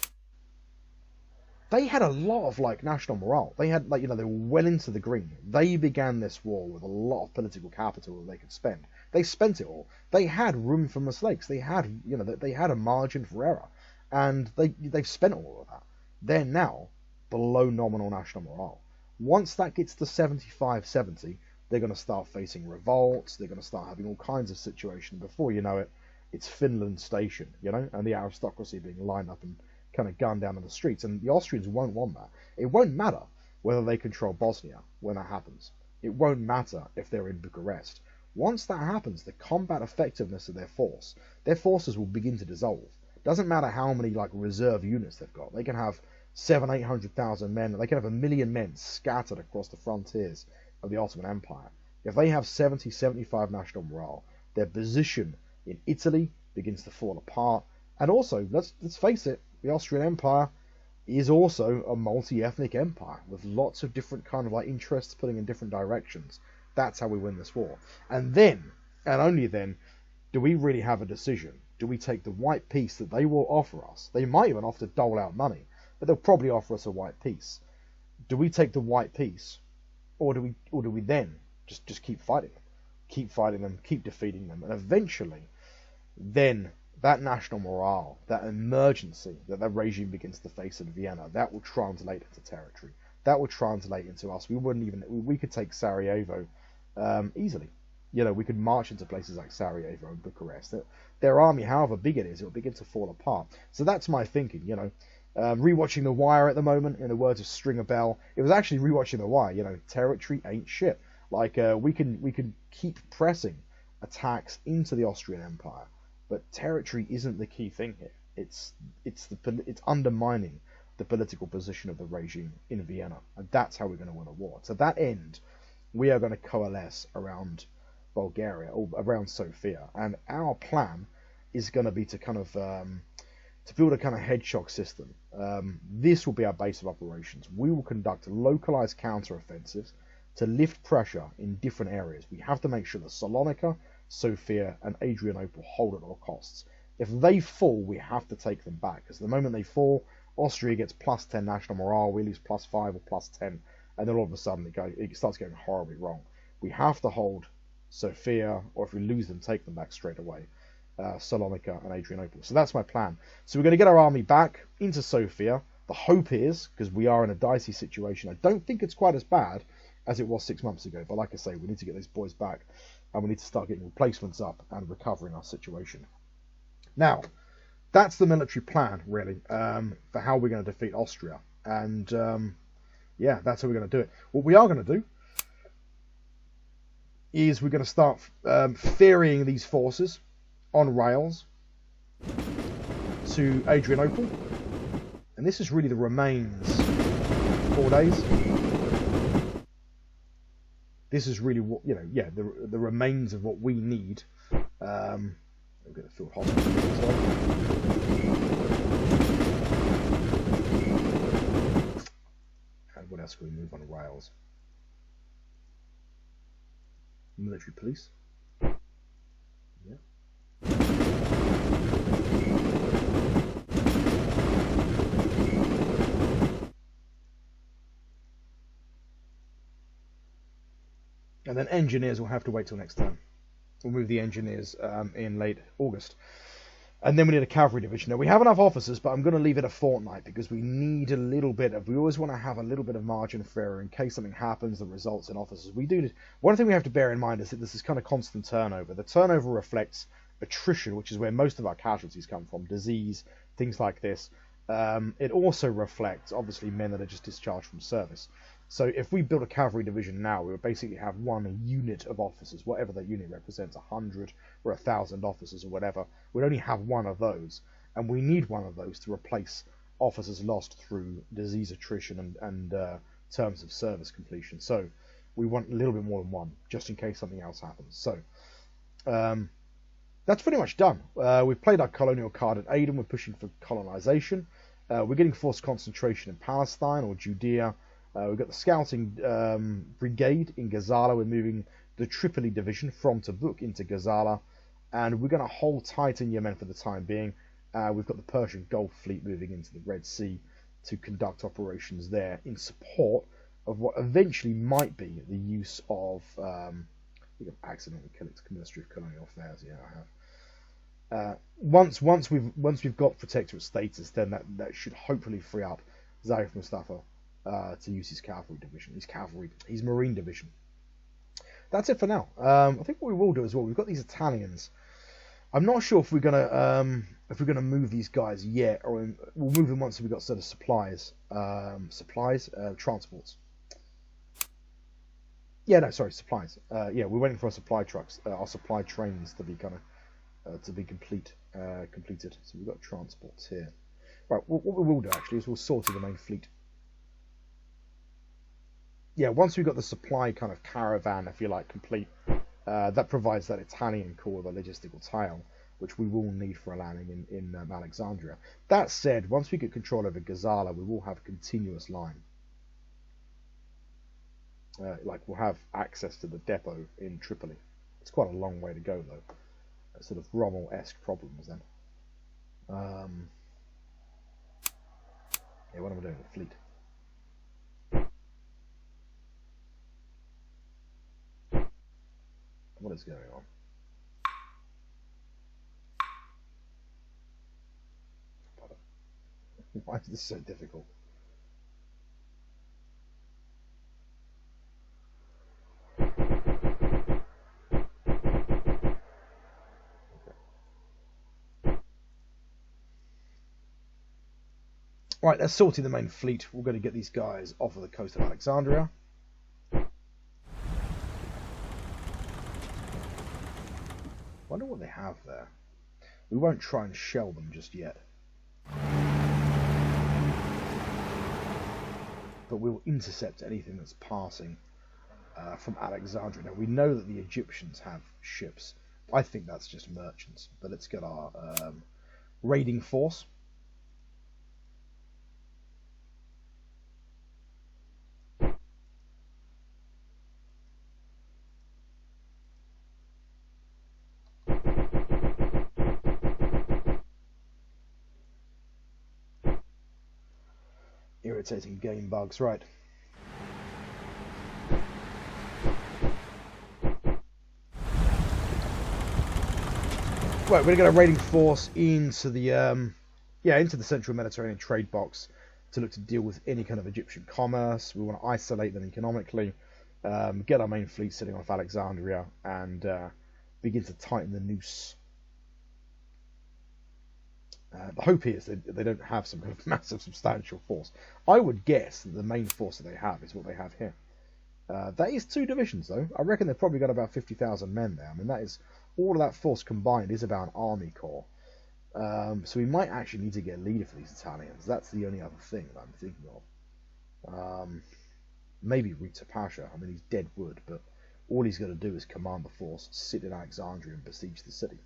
they had a lot of national morale. They had they were well into the green. They began this war with a lot of political capital that they could spend. They spent it all. They had room for mistakes. They had they had a margin for error, and they've spent all of that. They're now below nominal national morale. Once that gets to 75, 70, they're going to start facing revolts. They're going to start having all kinds of situations. Before you know it, it's Finland Station, and the aristocracy being lined up and kind of gunned down in the streets. And the Austrians won't want that. It won't matter whether they control Bosnia when that happens. It won't matter if they're in Bucharest. Once that happens, the combat effectiveness of their forces will begin to dissolve. Doesn't matter how many reserve units they've got. They can have 700,000-800,000 men. They can have 1 million men scattered across the frontiers of the Ottoman Empire. If they have 70, 75 national morale, their position in Italy begins to fall apart. And also, let's face it, the Austrian Empire is also a multi-ethnic empire with lots of different kind of interests pulling in different directions. That's how we win this war. And then, and only then, do we really have a decision. Do we take the white peace that they will offer us? They might even offer to dole out money, but they'll probably offer us a white peace. Do we take the white peace, or do we then just keep fighting them, keep defeating them, and eventually, then that national morale, that emergency that the regime begins to face in Vienna, that will translate into territory. That will translate into us. We could take Sarajevo easily. We could march into places like Sarajevo and Bucharest. Their army, however big it is, it will begin to fall apart. So that's my thinking. Rewatching The Wire at the moment, in the words of Stringer Bell, it was actually rewatching The Wire. Territory ain't shit. We can keep pressing attacks into the Austrian Empire, but territory isn't the key thing here. It's undermining the political position of the regime in Vienna, and that's how we're going to win a war. To that end, we are going to coalesce around Bulgaria, or around Sofia, and our plan is going to be to kind of to build a kind of head shock system. This will be our base of operations. We will conduct localized counter-offensives to lift pressure in different areas. We have to make sure that Salonika, Sofia, and Adrianople hold at all costs. If they fall, we have to take them back, because the moment they fall, Austria gets plus 10 national morale, we lose plus 5 or plus 10, and then all of a sudden it starts going horribly wrong. We have to hold Sofia, or if we lose them, take them back straight away. Salonika and Adrianople. So that's my plan. So we're going to get our army back into Sofia. The hope is, because we are in a dicey situation, I don't think it's quite as bad as it was 6 months ago. But like I say, we need to get those boys back, and we need to start getting replacements up and recovering our situation. Now, that's the military plan, really, for how we're going to defeat Austria. And, yeah, that's how we're going to do it. What we are going to do is we're going to start ferrying these forces on rails to Adrianople. And this is really the remains. 4 days. This is really what, the remains of what we need. We're going to field hospital as well. And what else can we move on rails? Military police. Yeah. And then engineers will have to wait till next time. We'll move the engineers in late August. And then we need a cavalry division. Now, we have enough officers, but I'm going to leave it a fortnight because we need a little bit of... We always want to have a little bit of margin of error in case something happens that results in officers. We do... One thing we have to bear in mind is that this is kind of constant turnover. The turnover reflects attrition, which is where most of our casualties come from. Disease, things like this. It also reflects, obviously, men that are just discharged from service. So if we build a cavalry division now, we would basically have one unit of officers, whatever that unit represents, 100 or 1,000 officers or whatever. We'd only have one of those, and we need one of those to replace officers lost through disease attrition and terms of service completion. So we want a little bit more than one, just in case something else happens. So that's pretty much done. We've played our colonial card at Aden. We're pushing for colonization. We're getting forced concentration in Palestine or Judea. We've got the scouting brigade in Gazala. We're moving the Tripoli division from Tabuk into Gazala. And we're going to hold tight in Yemen for the time being. We've got the Persian Gulf fleet moving into the Red Sea to conduct operations there in support of what eventually might be the use of... I think I've accidentally clicked Ministry of Colonial Affairs. Yeah, I have. Once we've got protectorate status, then that should hopefully free up Zarif Mustafa to use his cavalry division, his marine division. That's it for now. I think what we will do as well, we've got these Italians. I'm not sure if we're gonna move these guys yet, or we'll move them once we've got sort of supplies, transports. Yeah, no, sorry, supplies. Yeah, we're waiting for our supply trucks, our supply trains to be completed. So we've got transports here. Right, what we will do actually is we'll sort the main fleet. Yeah, once we've got the supply kind of caravan, if you like, complete, that provides that Italian core, the logistical tail, which we will need for a landing in Alexandria. That said, once we get control over Gazala, we will have a continuous line. We'll have access to the depot in Tripoli. It's quite a long way to go, though. Sort of Rommel-esque problems, then. Yeah, what am I doing with the fleet? What is going on? Why is this so difficult? Right, let's sort the main fleet. We're going to get these guys off of the coast of Alexandria. Wonder what they have there. We won't try and shell them just yet. But we'll intercept anything that's passing from Alexandria. Now, we know that the Egyptians have ships. I think that's just merchants. But let's get our raiding force. Irritating game bugs, right. Right, we're going to get a raiding force into the into the central Mediterranean trade box to look to deal with any kind of Egyptian commerce. We want to isolate them economically. get our main fleet sitting off Alexandria, and begin to tighten the noose. The hope is that they don't have some kind of massive, substantial force. I would guess that the main force that they have is what they have here. That is 2 divisions, though. I reckon they've probably got about 50,000 men there. I mean, that is all of that force combined is about an army corps. So we might actually need to get a leader for these Italians. That's the only other thing that I'm thinking of. Maybe Rita Pasha. I mean, he's dead wood, but all he's got to do is command the force, sit in Alexandria, and besiege the city.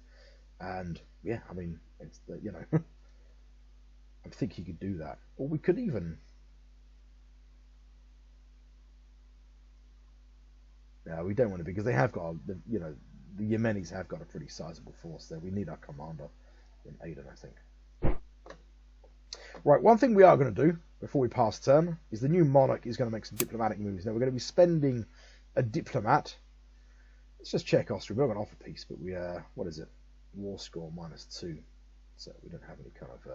And yeah, I mean, it's you know, I think he could do that. Or we could even, no, we don't want to, because they have got, you know, the Yemenis have got a pretty sizable force there. We need our commander in Aden, I think. Right, one thing we are going to do before we pass turn is the new monarch is going to make some diplomatic moves. Now we're going to be spending a diplomat. Let's just check Austria. We're not going to offer peace, but we what is it? War score -2, so we don't have any kind of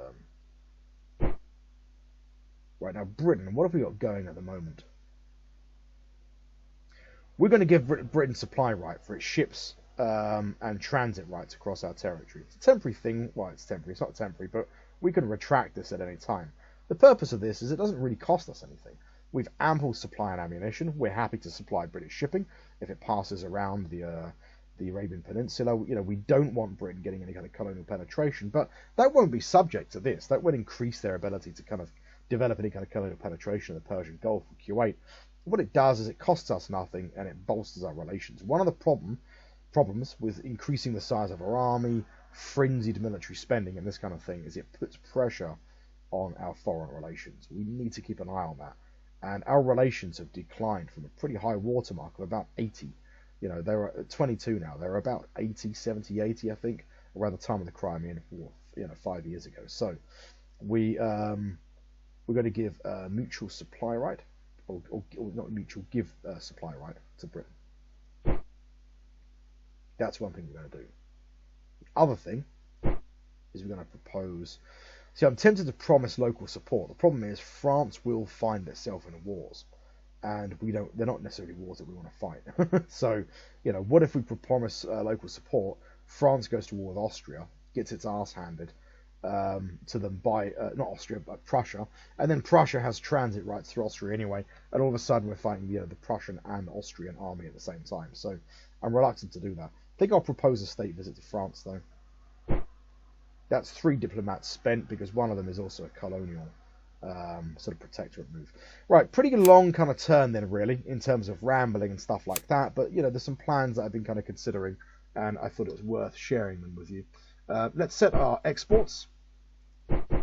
right. Now Britain, what have we got going at the moment? We're going to give Britain supply right for its ships and transit rights across our territory. It's a temporary thing. Well, it's temporary. It's not temporary, but we can retract this at any time. The purpose of this is it doesn't really cost us anything. We've ample supply and ammunition. We're happy to supply British shipping if it passes around the Arabian Peninsula. You know, we don't want Britain getting any kind of colonial penetration, but that won't be subject to this. That won't increase their ability to kind of develop any kind of colonial penetration in the Persian Gulf or Kuwait. What it does is it costs us nothing and it bolsters our relations. One of the problems with increasing the size of our army, frenzied military spending and this kind of thing is it puts pressure on our foreign relations. We need to keep an eye on that. And our relations have declined from a pretty high watermark of about 80. You know, they're at 22 now. They're about 80, 70, 80, I think, around the time of the Crimean War, you know, 5 years ago. So we're going to give mutual supply right, or not mutual, give supply right to Britain. That's one thing we're going to do. The other thing is we're going to propose. See, I'm tempted to promise local support. The problem is France will find itself in wars. And they're not necessarily wars that we want to fight. So, you know, what if we promise local support, France goes to war with Austria, gets its ass handed to them by, not Austria, but Prussia, and then Prussia has transit rights through Austria anyway, and all of a sudden we're fighting the Prussian and Austrian army at the same time. So I'm reluctant to do that. I think I'll propose a state visit to France, though. That's 3 diplomats spent, because one of them is also a colonial sort of protectorate move. Right, pretty long kind of turn then, really, in terms of rambling and stuff like that. But, you know, there's some plans that I've been kind of considering, and I thought it was worth sharing them with you. Let's set our exports. Okay.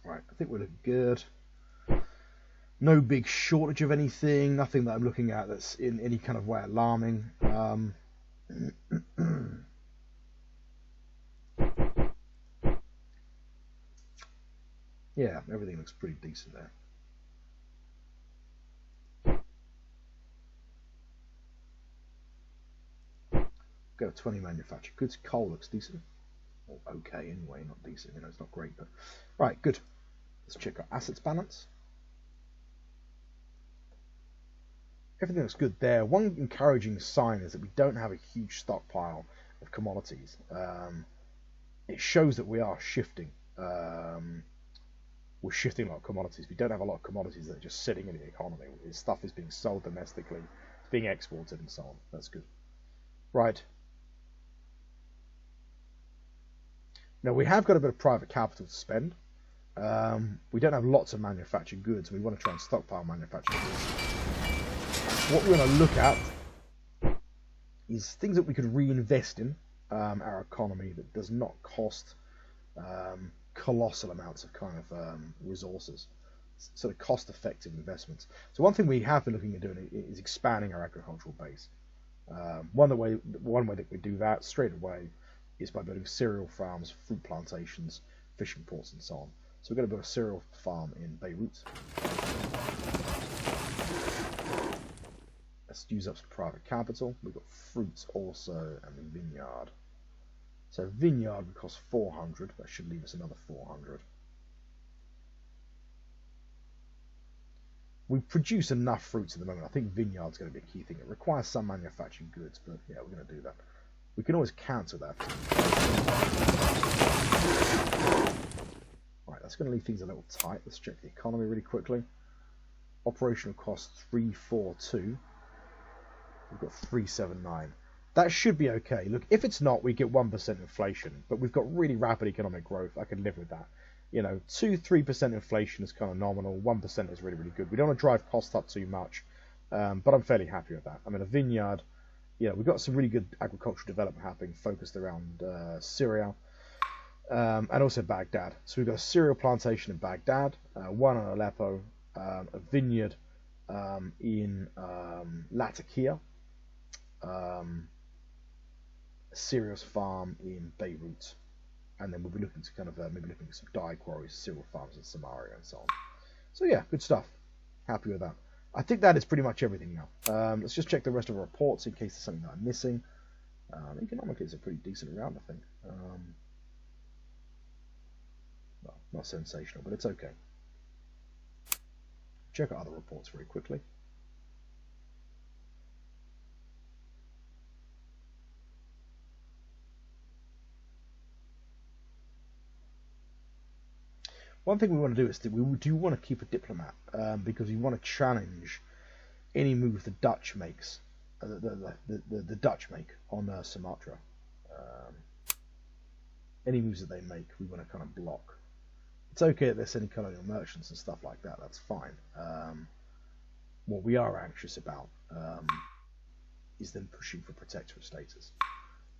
Right, I think we're looking good. No big shortage of anything, nothing that I'm looking at that's in any kind of way alarming. Yeah, everything looks pretty decent there. Go 20 manufactured goods. Coal looks decent. Or okay anyway, not decent. You know, it's not great, but right, good. Let's check our assets balance. Everything looks good there. One encouraging sign is that we don't have a huge stockpile of commodities. It shows that we are shifting. We're shifting a lot of commodities. We don't have a lot of commodities that are just sitting in the economy. Stuff is being sold domestically, it's being exported, and so on. That's good. Right. Now we have got a bit of private capital to spend. We don't have lots of manufactured goods. We want to try and stockpile manufactured goods. What we're going to look at is things that we could reinvest in our economy that does not cost colossal amounts of kind of resources. sort of cost-effective investments. So one thing we have been looking at doing is expanding our agricultural base. One way that we do that straight away is by building cereal farms, fruit plantations, fishing ports, and so on. So we're going to build a cereal farm in Beirut. Let's use up some private capital. We've got fruits also, and the vineyard. So vineyard would cost 400. That should leave us another 400. We produce enough fruits at the moment. I think vineyard's going to be a key thing. It requires some manufactured goods, but yeah, we're going to do that. We can always counter that. Right, that's going to leave things a little tight. Let's check the economy really quickly. Operational cost 342. We've got 379. That should be okay. Look, if it's not, we get 1% inflation, but we've got really rapid economic growth. I can live with that. You know, 2-3% inflation is kind of nominal. 1% is really, really good. We don't want to drive costs up too much, but I'm fairly happy with that. I mean, a vineyard, you know, we've got some really good agricultural development happening, focused around Syria and also Baghdad. So we've got a cereal plantation in Baghdad, one in Aleppo, a vineyard in Latakia, a cereals farm in Beirut. And then we'll be looking to kind of maybe looking at some dye quarries, cereal farms in Samaria and so on. So yeah, good stuff. Happy with that. I think that is pretty much everything now. Let's just check the rest of our reports in case there's something that I'm missing. Economically, it's a pretty decent round, I think. Well, not sensational, but it's okay. Check out other reports very quickly. One thing we want to do is that we do want to keep a diplomat because we want to challenge any move the Dutch makes, the Dutch make on Sumatra. Any moves that they make, we want to kind of block. It's okay that they're sending colonial merchants and stuff like that. That's fine. What we are anxious about is them pushing for protectorate status.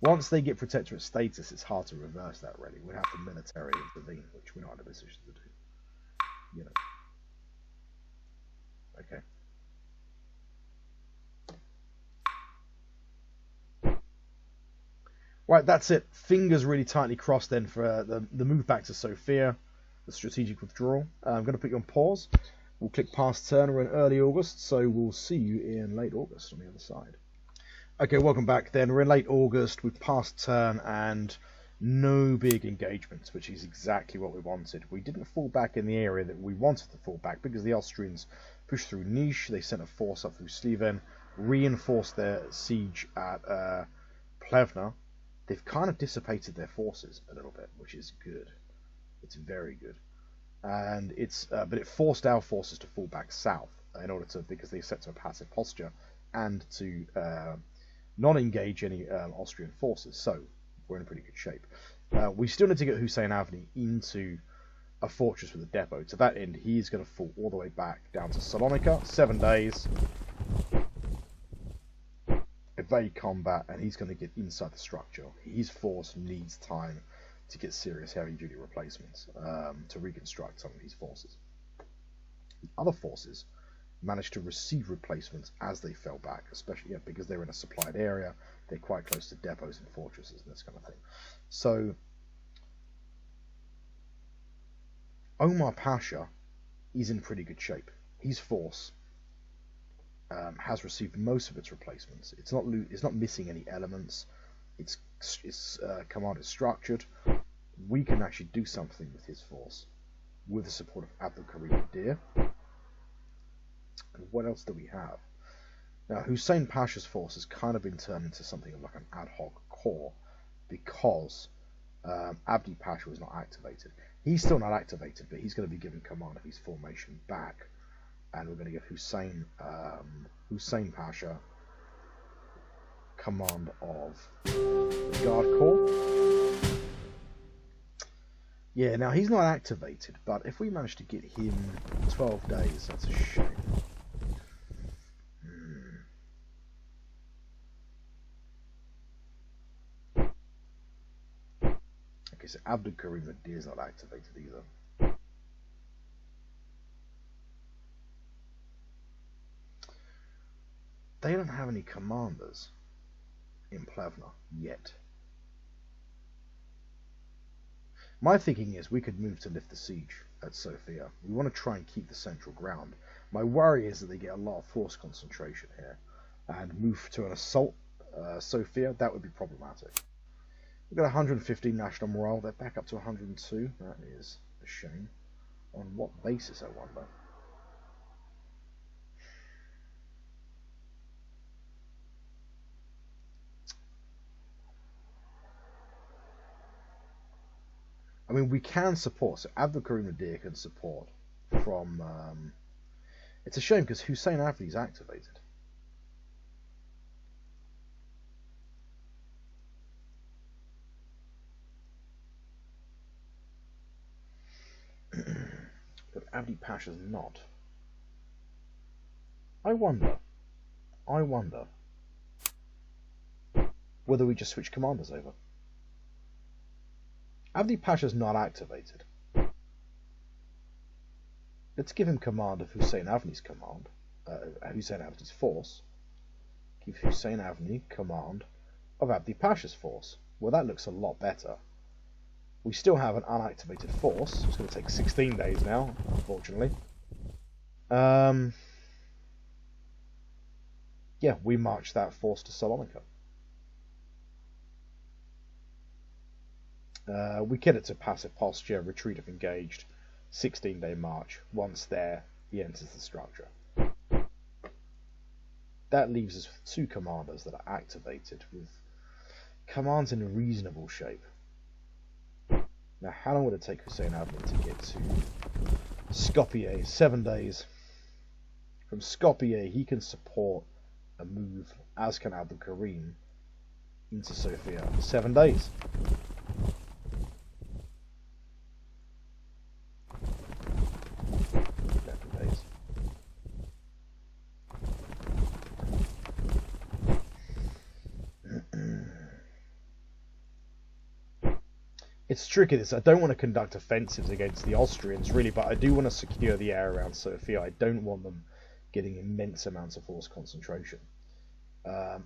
Once they get protectorate status, it's hard to reverse that, really. We'd have to militarily intervene, which we're not in a position to do. You know. Okay. Right, that's it. Fingers really tightly crossed then for the move back to Sofia, the strategic withdrawal. I'm going to put you on pause. We'll click past turn. We're in early August, so we'll see you in late August on the other side. Okay, welcome back then. We're in late August, we've passed turn and no big engagements, which is exactly what we wanted. We didn't fall back in the area that we wanted to fall back because the Austrians pushed through Niš, they sent a force up through Sliven, reinforced their siege at Plevna. They've kind of dissipated their forces a little bit, which is good. It's very good. And but it forced our forces to fall back south in order to, because they set to a passive posture and to not engage any Austrian forces, so we're in pretty good shape. We still need to get Hussein Avni into a fortress with a depot. To that end, he's going to fall all the way back down to Salonika, 7 days, evade combat, and he's going to get inside the structure. His force needs time to get serious heavy-duty replacements to reconstruct some of these forces. The other forces managed to receive replacements as they fell back, especially because they're in a supplied area, they're quite close to depots and fortresses and this kind of thing. So Omar Pasha is in pretty good shape. His force has received most of its replacements. It's not missing any elements. Its command is structured. We can actually do something with his force with the support of Abdul Karim Adir. And what else do we have? Now, Hussein Pasha's force has kind of been turned into something like an ad hoc corps because Abdi Pasha was not activated. He's still not activated, but he's going to be given command of his formation back, and we're going to give Hussein Pasha command of the Guard Corps. Yeah, now he's not activated, but if we manage to get him 12 days, that's a shame. Okay, so Abdul Karim Adir is not activated either. They don't have any commanders in Plevna yet. My thinking is we could move to lift the siege at Sofia. We want to try and keep the central ground. My worry is that they get a lot of force concentration here and move to an assault Sofia. That would be problematic. We've got 115 national morale. They're back up to 102. That is a shame. On what basis, I wonder? I mean, we can support. So Abdul Karim Nadir can support from... it's a shame because Hussein Avni is activated. But Abdi Pasha's not. I wonder whether we just switch commanders over. Abdi Pasha's not activated. Let's give him command of Hussein Avni's command, Hussein Avni's force. Give Hussein Avni command of Abdi Pasha's force. Well, that looks a lot better. We still have an unactivated force. It's going to take 16 days now, unfortunately. Yeah, we march that force to Salonika. We get it to passive posture, retreat if engaged, 16-day march. Once there, he enters the structure. That leaves us with 2 commanders that are activated with commands in reasonable shape. Now, how long would it take Hussein Avni to get to Skopje? 7 days. From Skopje, he can support a move, as can Abdul Karim, into Sofia. 7 days. 11 days. It's tricky this. I don't want to conduct offensives against the Austrians, really, but I do want to secure the area around Sofia. I don't want them getting immense amounts of force concentration.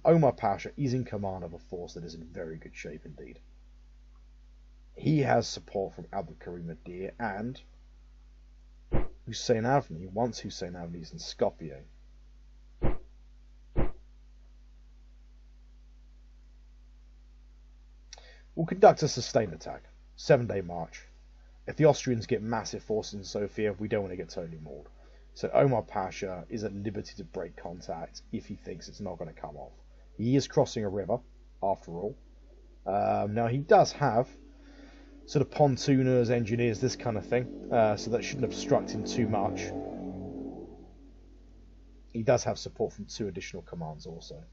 Omar Pasha is in command of a force that is in very good shape indeed. He has support from Abdul Karim Nadir and Hussein Avni. Once Hussein Avni is in Skopje, we'll conduct a sustained attack. 7-day march. If the Austrians get massive forces in Sofia, we don't want to get totally mauled. So Omar Pasha is at liberty to break contact if he thinks it's not going to come off. He is crossing a river, after all. Now he does have sort of pontooners, engineers, this kind of thing, so that shouldn't obstruct him too much. He does have support from 2 additional commands also,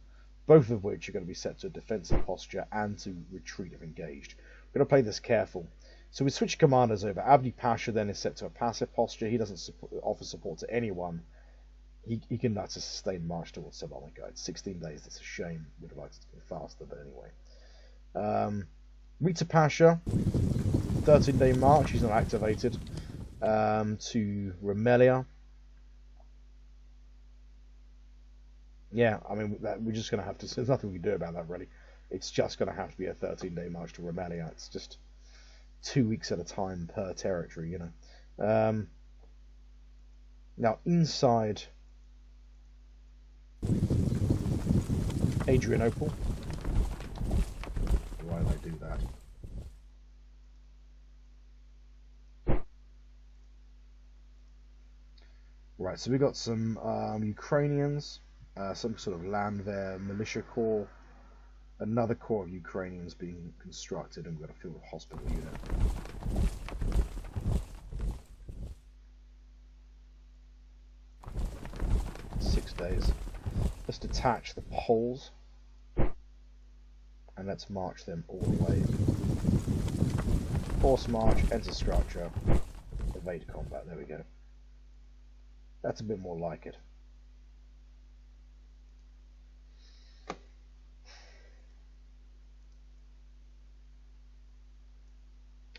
both of which are going to be set to a defensive posture and to retreat if engaged. We're going to play this careful. So we switch commanders over. Abdi Pasha then is set to a passive posture. He doesn't offer support to anyone. He conducts a sustained march towards Salonika. It's 16 days. That's a shame. Would have liked it to be faster, but anyway. Rita Pasha, 13-day march. He's not activated. To Rumelia. Yeah, I mean, we're just going to have to... There's nothing we can do about that, really. It's just going to have to be a 13-day march to Rumelia. It's just 2 weeks at a time per territory, you know. Now, inside Adrianople... Why did I do that? Right, so we got some Ukrainians, some sort of Landwehr militia corps, another corps of Ukrainians being constructed, and we've got a field hospital unit. 6 days. Let's detach the Poles, and let's march them all the way. Force march, enter structure, evade combat. There we go. That's a bit more like it.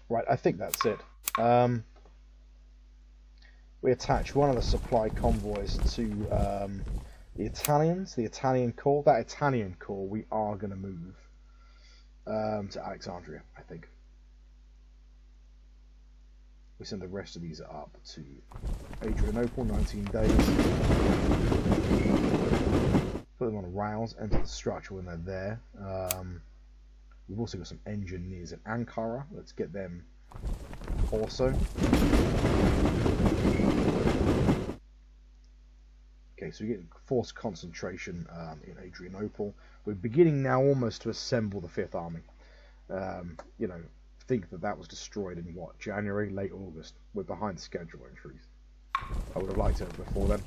Right, I think that's it. We attach one of the supply convoys to The Italians, the Italian corps, that Italian corps, we are going to move to Alexandria, I think. We send the rest of these up to Adrianople, 19 days. Put them on rails, enter the structure when they're there. We've also got some engineers in Ankara. Let's get them also. Okay, so we get force concentration in Adrianople. We're beginning now almost to assemble the Fifth Army. You know, think that was destroyed in what, January, late August. We're behind schedule in truth. I would have liked it before then.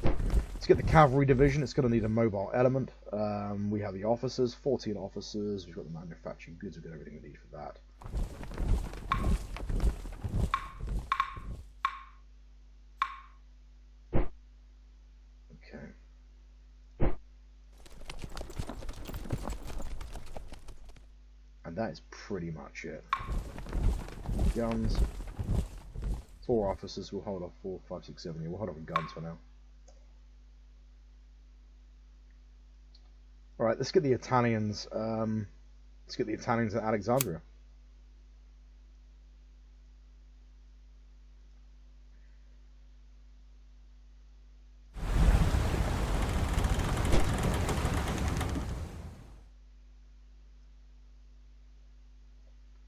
Let's get the cavalry division. It's going to need a mobile element. We have the officers, 14 officers. We've got the manufacturing goods. We've got everything we need for that. Okay. And that is pretty much it. Guns. 4 officers. We'll hold off 4, 5, 6, 7. We'll hold off with guns for now. All right, let's get the Italians. Let's get the Italians at Alexandria.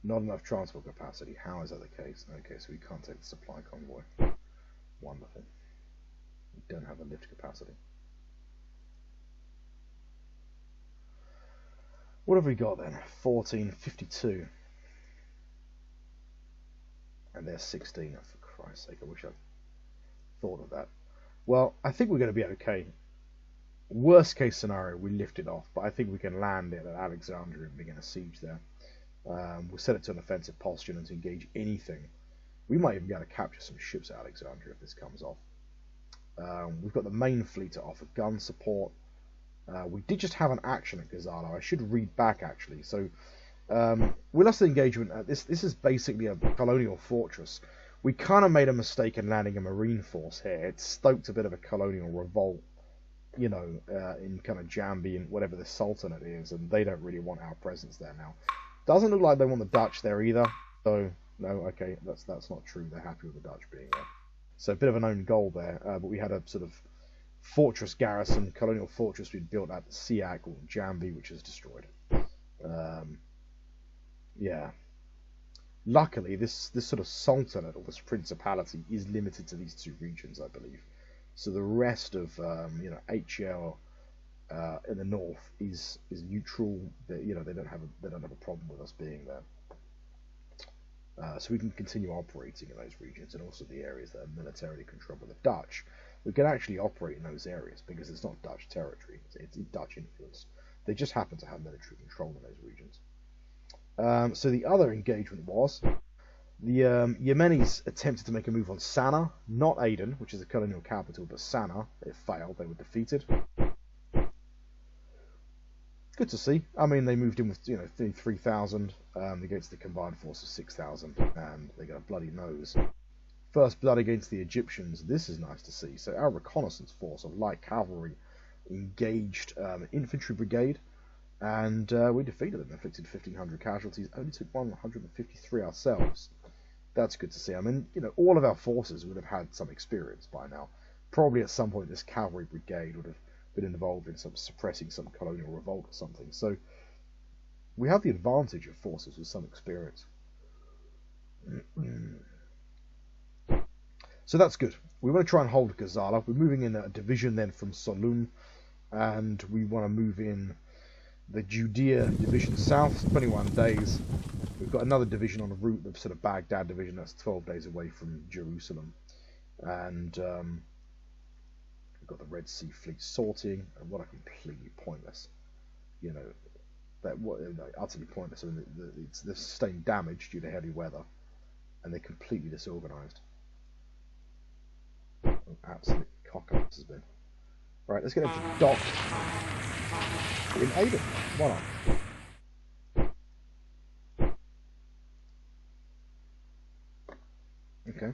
Not enough transport capacity. How is that the case? Okay, so we can't take the supply convoy. Wonderful. We don't have the lift capacity. What have we got then? 1452. And they're 16. Oh, for Christ's sake, I wish I'd thought of that. Well, I think we're going to be okay. Worst case scenario, we lift it off, but I think we can land it at Alexandria and begin a siege there. We'll set it to an offensive posture and to engage anything. We might even be able to capture some ships at Alexandria if this comes off. We've got the main fleet to offer gun support. We did just have an action at Gazala. I should read back actually. So we lost the engagement. This is basically a colonial fortress. We kind of made a mistake in landing a marine force here. It stoked a bit of a colonial revolt, you know, in kind of Jambi and whatever the Sultanate is, and they don't really want our presence there now. Doesn't look like they want the Dutch there either. So no, okay, that's not true. They're happy with the Dutch being there. So a bit of an own goal there, but we had a sort of fortress garrison, colonial fortress we'd built at Siak or Jambi, which is destroyed. Yeah. Luckily, this sort of sultanate or this principality is limited to these 2 regions, I believe. So the rest of you know, HL in the north is neutral. You know, they don't have a problem with us being there. So we can continue operating in those regions, and also the areas that are militarily controlled by the Dutch. We can actually operate in those areas because it's not Dutch territory; it's Dutch influence. They just happen to have military control in those regions. So the other engagement was the Yemenis attempted to make a move on Sanaa, not Aden, which is the colonial capital, but Sanaa. It failed; they were defeated. Good to see. I mean, they moved in with 3,000 against the combined force of 6,000, and they got a bloody nose. First blood against the Egyptians. This is nice to see. So our reconnaissance force of light cavalry engaged infantry brigade, and we defeated them. Inflicted 1,500 casualties. Only took 153 ourselves. That's good to see. I mean, you know, all of our forces would have had some experience by now. Probably at some point this cavalry brigade would have been involved in suppressing some colonial revolt or something. So we have the advantage of forces with some experience. So that's good. We want to try and hold Gazala. We're moving in a division then from Solun, and we want to move in the Judea division south, 21 days. We've got another division on the route, the sort of Baghdad division, that's 12 days away from Jerusalem. And we've got the Red Sea Fleet sorting, and what a completely pointless, you know, utterly pointless. I mean, they've sustained damage due to heavy weather, and they're completely disorganised. Absolute cock-up this has been. Right, let's get over to dock in Aden. Why not? Okay.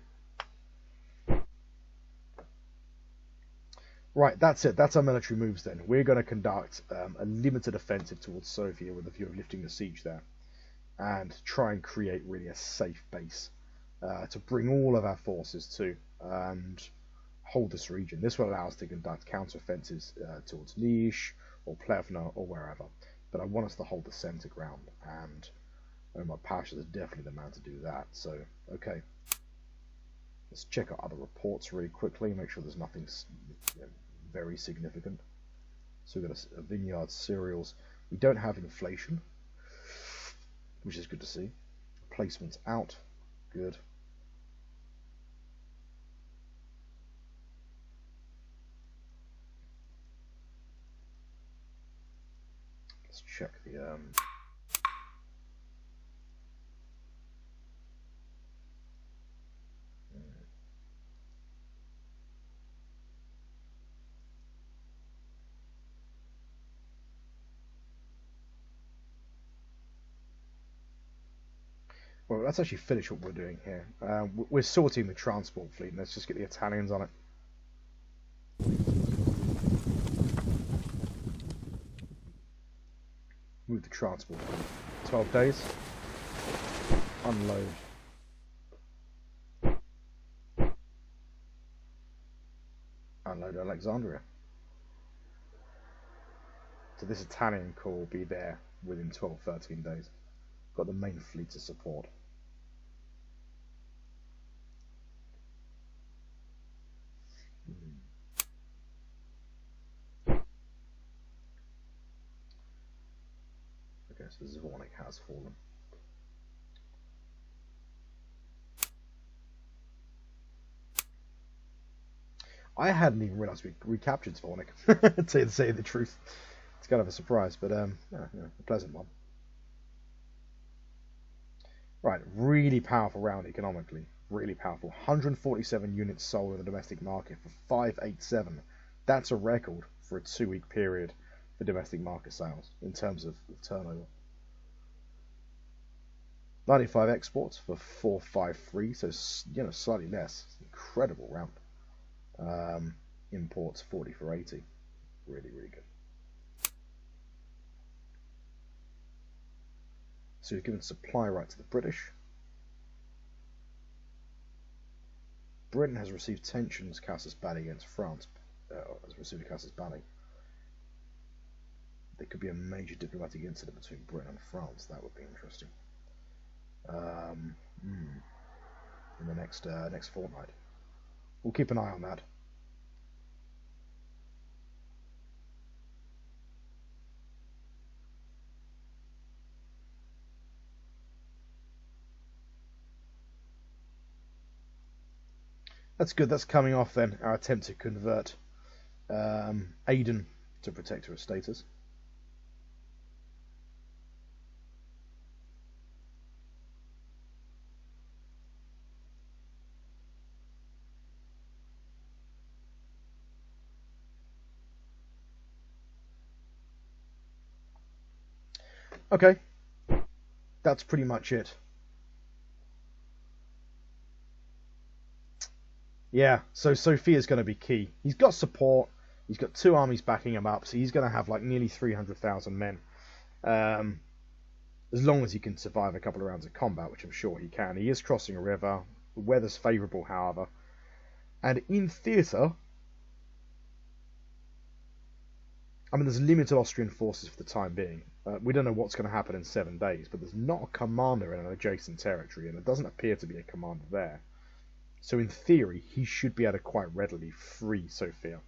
Right, that's it. That's our military moves then. We're going to conduct a limited offensive towards Sofia with a view of lifting the siege there, and try and create really a safe base to bring all of our forces to and hold this region. This will allow us to conduct counter-offensives towards Niš or Plevna or wherever. But I want us to hold the centre ground, and Omar Pasha is definitely the man to do that. So, okay. Let's check out other reports really quickly, make sure there's nothing very significant. So we've got a vineyard cereals. We don't have inflation, which is good to see. Placements out, good. Let's check the well, let's actually finish what we're doing here. We're sorting the transport fleet. Let's just get the Italians on it. Move the transport fleet. 12 days. Unload. Unload Alexandria. So this Italian corps will be there within 12-13 days. Got the main fleet to support. Okay, so Zvornik has fallen. I hadn't even realised we recaptured Zvornik, to say the truth. It's kind of a surprise, but yeah, a pleasant one. Right, really powerful round economically. Really powerful. 147 units sold in the domestic market for 587. That's a record for a 2-week period for domestic market sales in terms of turnover. 95 exports for 453, so slightly less. Incredible round. Imports 40 for 80. Really, really good. So we've given supply right to the British. Britain has received tensions casus belli against France. Has received a casus belli. There could be a major diplomatic incident between Britain and France. That would be interesting. In the next fortnight. We'll keep an eye on that. That's good. That's coming off then. Our attempt to convert Aden to Protectorate status. Okay, that's pretty much it. Yeah, so Sofia's going to be key. He's got support. He's got 2 armies backing him up, so he's going to have like nearly 300,000 men. As long as he can survive a couple of rounds of combat, which I'm sure he can. He is crossing a river. The weather's favourable, however. And in theatre, I mean, there's limited Austrian forces for the time being. We don't know what's going to happen in 7 days, but there's not a commander in an adjacent territory, and there doesn't appear to be a commander there. So in theory, he should be able to quite readily free Sofia.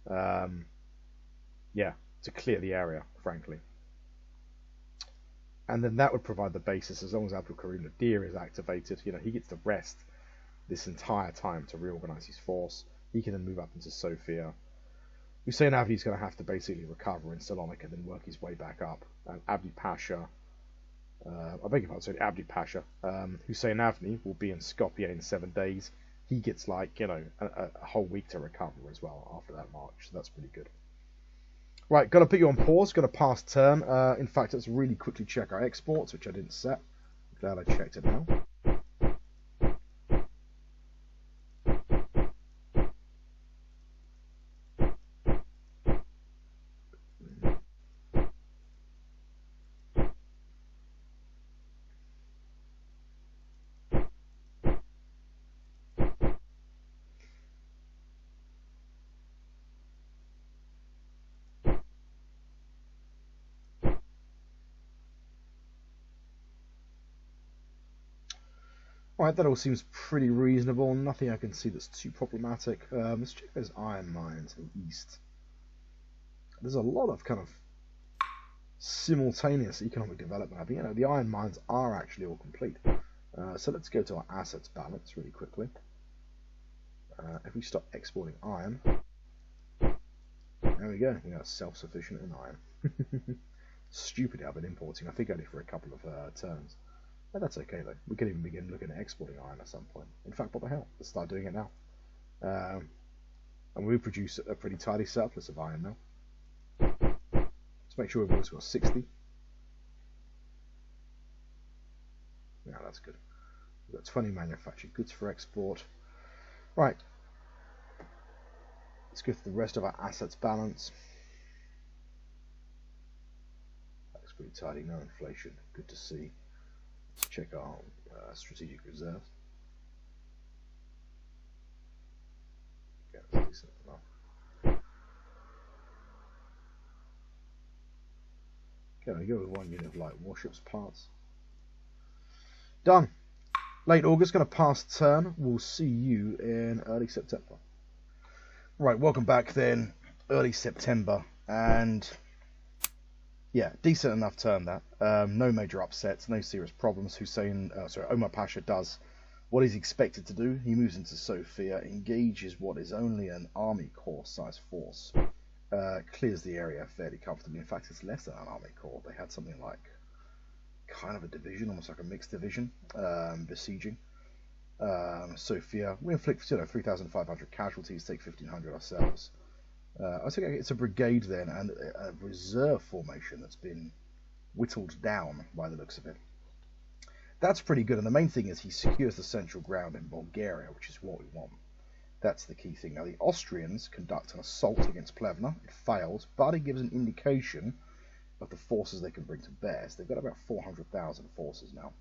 Yeah, to clear the area, frankly. And then that would provide the basis, as long as Abdul Karim Nadir is activated, he gets to rest this entire time to reorganise his force. He can then move up into Sofia. Hussein Avni's going to have to basically recover in Salonika and then work his way back up. And Abdi Pasha, Abdi Pasha, Hussein Avni will be in Skopje in 7 days. He gets a whole week to recover as well after that march, so that's pretty good. Right, going to put you on pause, going to pass turn. In fact, let's really quickly check our exports, which I didn't set. Glad I checked it now. Right, that all seems pretty reasonable. Nothing I can see that's too problematic. Let's check those iron mines in the east. There's a lot of kind of simultaneous economic development happening. You know, the iron mines are actually all complete. So let's go to our assets balance really quickly. If we stop exporting iron, there we go. We are self-sufficient in iron. Stupid I've been importing. I think only for a couple of turns. But that's okay though. We could even begin looking at exporting iron at some point. In fact, what the hell? Let's start doing it now. And we produce a pretty tidy surplus of iron now. Let's make sure we've always got 60. Yeah, that's good. We've got 20 manufactured goods for export. Right. Let's go through the rest of our assets balance. That's pretty tidy, no inflation. Good to see. Let's check our strategic reserves. Yeah, that's decent enough. Okay, we go with 1 unit of light warships parts. Done. Late August, going to pass the turn. We'll see you in early September. Right, welcome back then. Early September, and yeah, decent enough turn that. No major upsets, no serious problems. Omar Pasha does what he's expected to do. He moves into Sofia, engages what is only an army corps size force, clears the area fairly comfortably. In fact, it's less than an army corps. They had something like kind of a division, almost like a mixed division, besieging Sofia. We inflict 3,500 casualties, take 1,500 ourselves. I think it's a brigade then, and a reserve formation that's been whittled down by the looks of it. That's pretty good, and the main thing is he secures the central ground in Bulgaria, which is what we want. That's the key thing. Now the Austrians conduct an assault against Plevna. It fails, but it gives an indication of the forces they can bring to bear. So they've got about 400,000 forces now,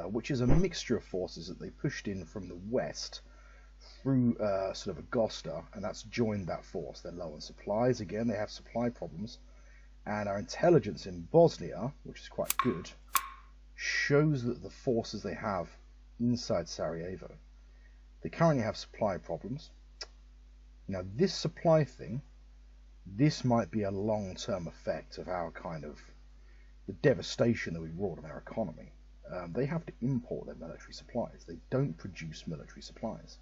which is a mixture of forces that they pushed in from the west through sort of Agosta, and that's joined that force. They're low on supplies. Again, they have supply problems, and our intelligence in Bosnia, which is quite good, shows that the forces they have inside Sarajevo, they currently have supply problems. Now this supply thing, this might be a long-term effect of our kind of the devastation that we wrought on our economy. They have to import their military supplies. They don't produce military supplies.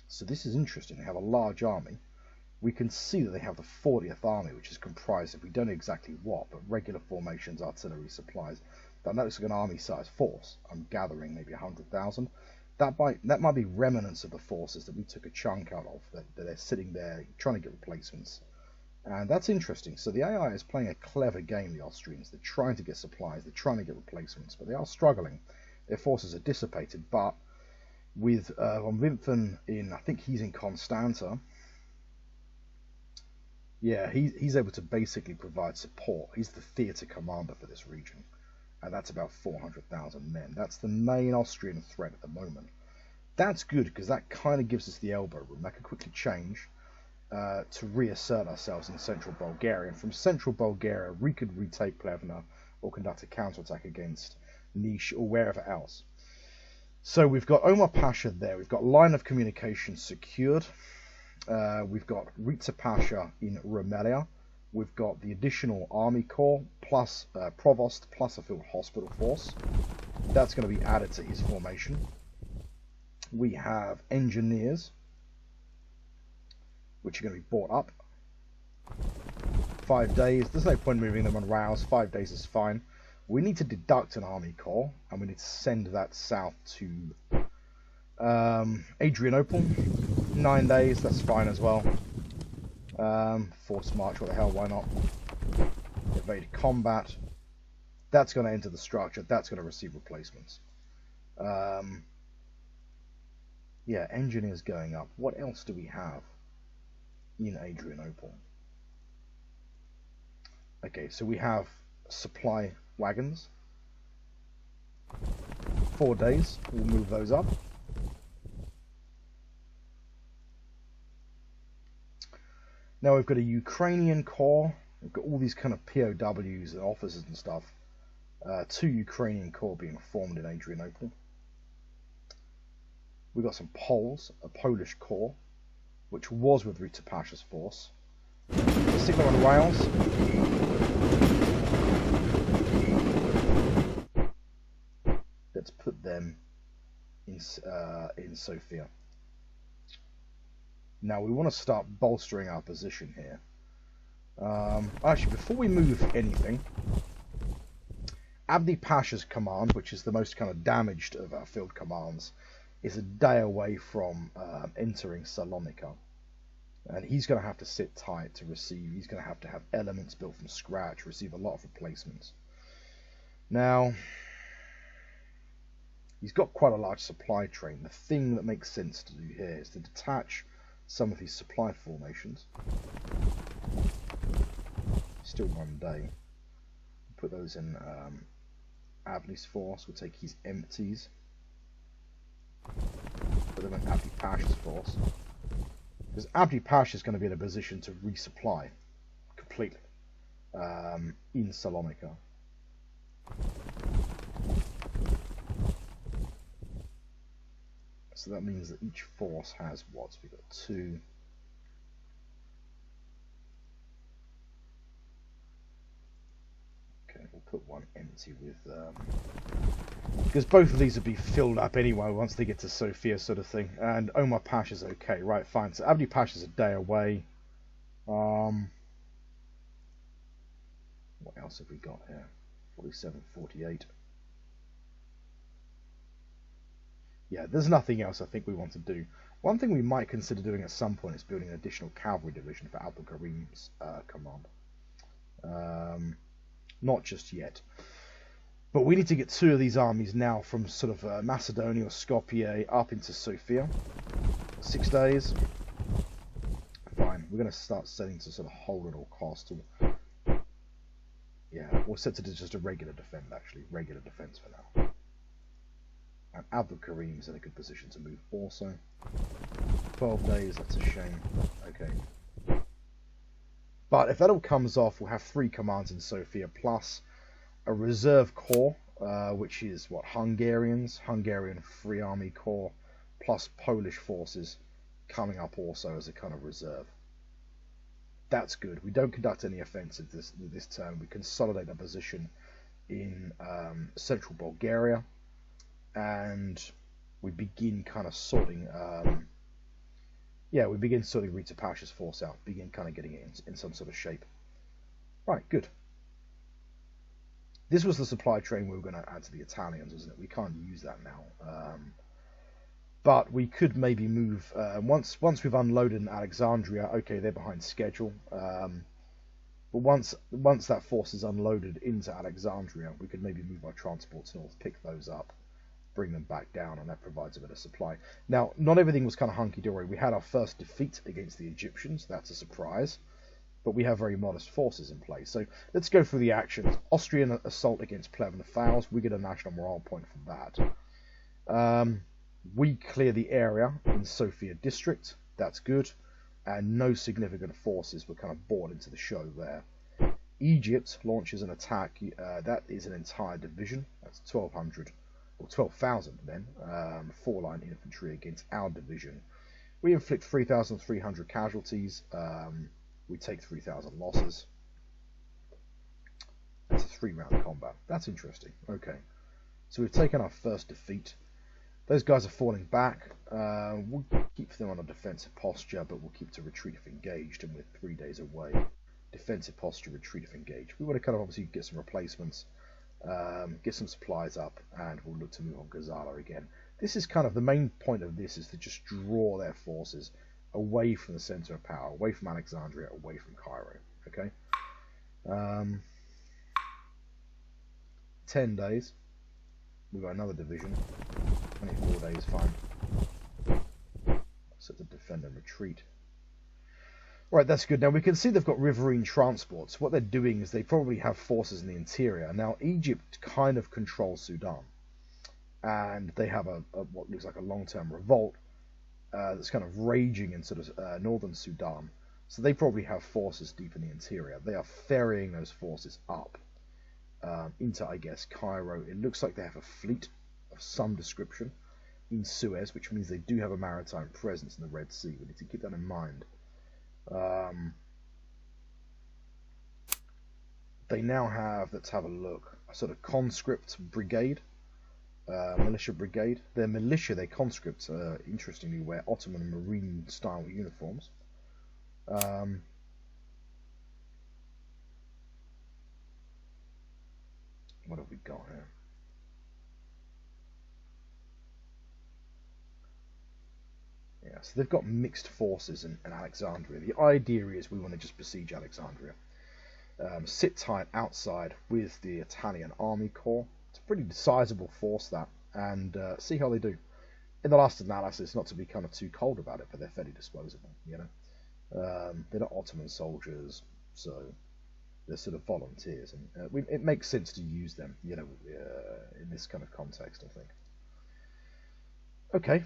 So this is interesting. They have a large army. We can see that they have the 40th Army, which is comprised of, we don't know exactly what, but regular formations, artillery, supplies. That looks like an army-sized force. I'm gathering maybe 100,000. That might be remnants of the forces that we took a chunk out of, that they're sitting there trying to get replacements. And that's interesting. So the AI is playing a clever game, the Austrians. They're trying to get supplies, they're trying to get replacements, but they are struggling. Their forces are dissipated, but with von Wimpfen in, I think he's in Constanta. Yeah, he's able to basically provide support. He's the theatre commander for this region, and that's about 400,000 men. That's the main Austrian threat at the moment. That's good, because that kind of gives us the elbow room. That could quickly change to reassert ourselves in central Bulgaria. And from central Bulgaria, we could retake Plevna or conduct a counterattack against Niš or wherever else. So we've got Omar Pasha there. We've got line of communication secured. We've got Riza Pasha in Rumelia. We've got the additional army corps plus provost plus a field hospital force. That's going to be added to his formation. We have engineers, which are going to be brought up. 5 days. There's no point moving them on rouse. 5 days is fine. We need to deduct an army corps, and we need to send that south to Adrianople. 9 days, that's fine as well. Forced march, what the hell, why not? Evade combat. That's going to enter the structure. That's going to receive replacements. Yeah, engineers going up. What else do we have in Adrianople? Okay, so we have supply wagons. 4 days, we'll move those up. Now we've got a Ukrainian corps. We've got all these kind of POWs and officers and stuff. 2 Ukrainian corps being formed in Adrianople. We've got some Poles, a Polish corps, which was with Rita Pasha's force. Stick them on rails. Let's put them in Sofia. Now we want to start bolstering our position here. Actually, before we move anything, Abdi Pasha's command, which is the most kind of damaged of our field commands, is a day away from entering Salonika. And he's going to have to sit tight to receive. He's going to have elements built from scratch, receive a lot of replacements. Now, he's got quite a large supply train. The thing that makes sense to do here is to detach some of his supply formations. Still 1 day. Put those in Abdi's force. We'll take his empties. Put them in Abdi Pasha's force. Because Abdi Pasha is going to be in a position to resupply completely in Salonika. So that means that each force has what? So we've got 2. Okay, we'll put 1 empty with because both of these will be filled up anyway once they get to Sofia, sort of thing. And Omar Pasha's okay, right? Fine. So Abdi Pasha's a day away. What else have we got here? 47, 48. Yeah, there's nothing else I think we want to do. One thing we might consider doing at some point is building an additional cavalry division for Abdul Karim's command. Not just yet. But we need to get 2 of these armies now from sort of Macedonia or Skopje up into Sofia. 6 days. Fine. We're going to start setting to sort of hold at all costs. Yeah, we'll set to just a regular defense, actually. Regular defense for now. And Abdul Karim's in a good position to move also. 12 days, that's a shame. Okay. But if that all comes off, we'll have 3 commands in Sofia, plus a reserve corps, which is what, Hungarian Free Army Corps, plus Polish forces coming up also as a kind of reserve. That's good. We don't conduct any offensive this turn. We consolidate our position in central Bulgaria, and we begin kind of sorting. We begin sorting Rita Pasha's force out. Begin kind of getting it in some sort of shape. Right, good. This was the supply train we were going to add to the Italians, wasn't it? We can't use that now. But we could maybe move once we've unloaded in Alexandria. Okay, they're behind schedule. But once that force is unloaded into Alexandria, we could maybe move our transports north, pick those up, bring them back down, and that provides a bit of supply. Now, not everything was kind of hunky-dory. We had our first defeat against the Egyptians. That's a surprise. But we have very modest forces in place. So let's go through the actions. Austrian assault against Plevna fails. We get a national morale point for that. We clear the area in Sofia district. That's good. And no significant forces were kind of brought into the show there. Egypt launches an attack. That is an entire division. That's 1,200 or 12,000 men. 4-line infantry against our division. We inflict 3,300 casualties. We take 3,000 losses. That's a 3-round combat. That's interesting. Okay. So we've taken our first defeat. Those guys are falling back. We'll keep them on a defensive posture, but we'll keep to retreat if engaged, and we're 3 days away. Defensive posture, retreat if engaged. We want to kind of obviously get some replacements, get some supplies up, and we'll look to move on Gazala again. This is kind of the main point of this, is to just draw their forces away from the center of power, away from Alexandria, away from Cairo. Okay. 10 days. We've got another division. 24 days, fine. Set to defend and retreat. Right, that's good. Now we can see they've got riverine transports. What they're doing is they probably have forces in the interior. Now Egypt kind of controls Sudan, and they have a what looks like a long-term revolt that's kind of raging in sort of northern Sudan. So they probably have forces deep in the interior. They are ferrying those forces up. into, I guess, Cairo. It looks like they have a fleet of some description in Suez, which means they do have a maritime presence in the Red Sea. We need to keep that in mind. They now have, let's have a look, a sort of conscript brigade, militia brigade. Their militia, their conscripts, interestingly, wear Ottoman marine style uniforms. What have we got here? Yeah, so they've got mixed forces in Alexandria. The idea is we want to just besiege Alexandria. Sit tight outside with the Italian Army Corps. It's a pretty sizable force, that, and see how they do. In the last analysis, not to be kind of too cold about it, but they're fairly disposable, you know. They're not Ottoman soldiers, so they're sort of volunteers, and it makes sense to use them, you know, in this kind of context, I think. Okay.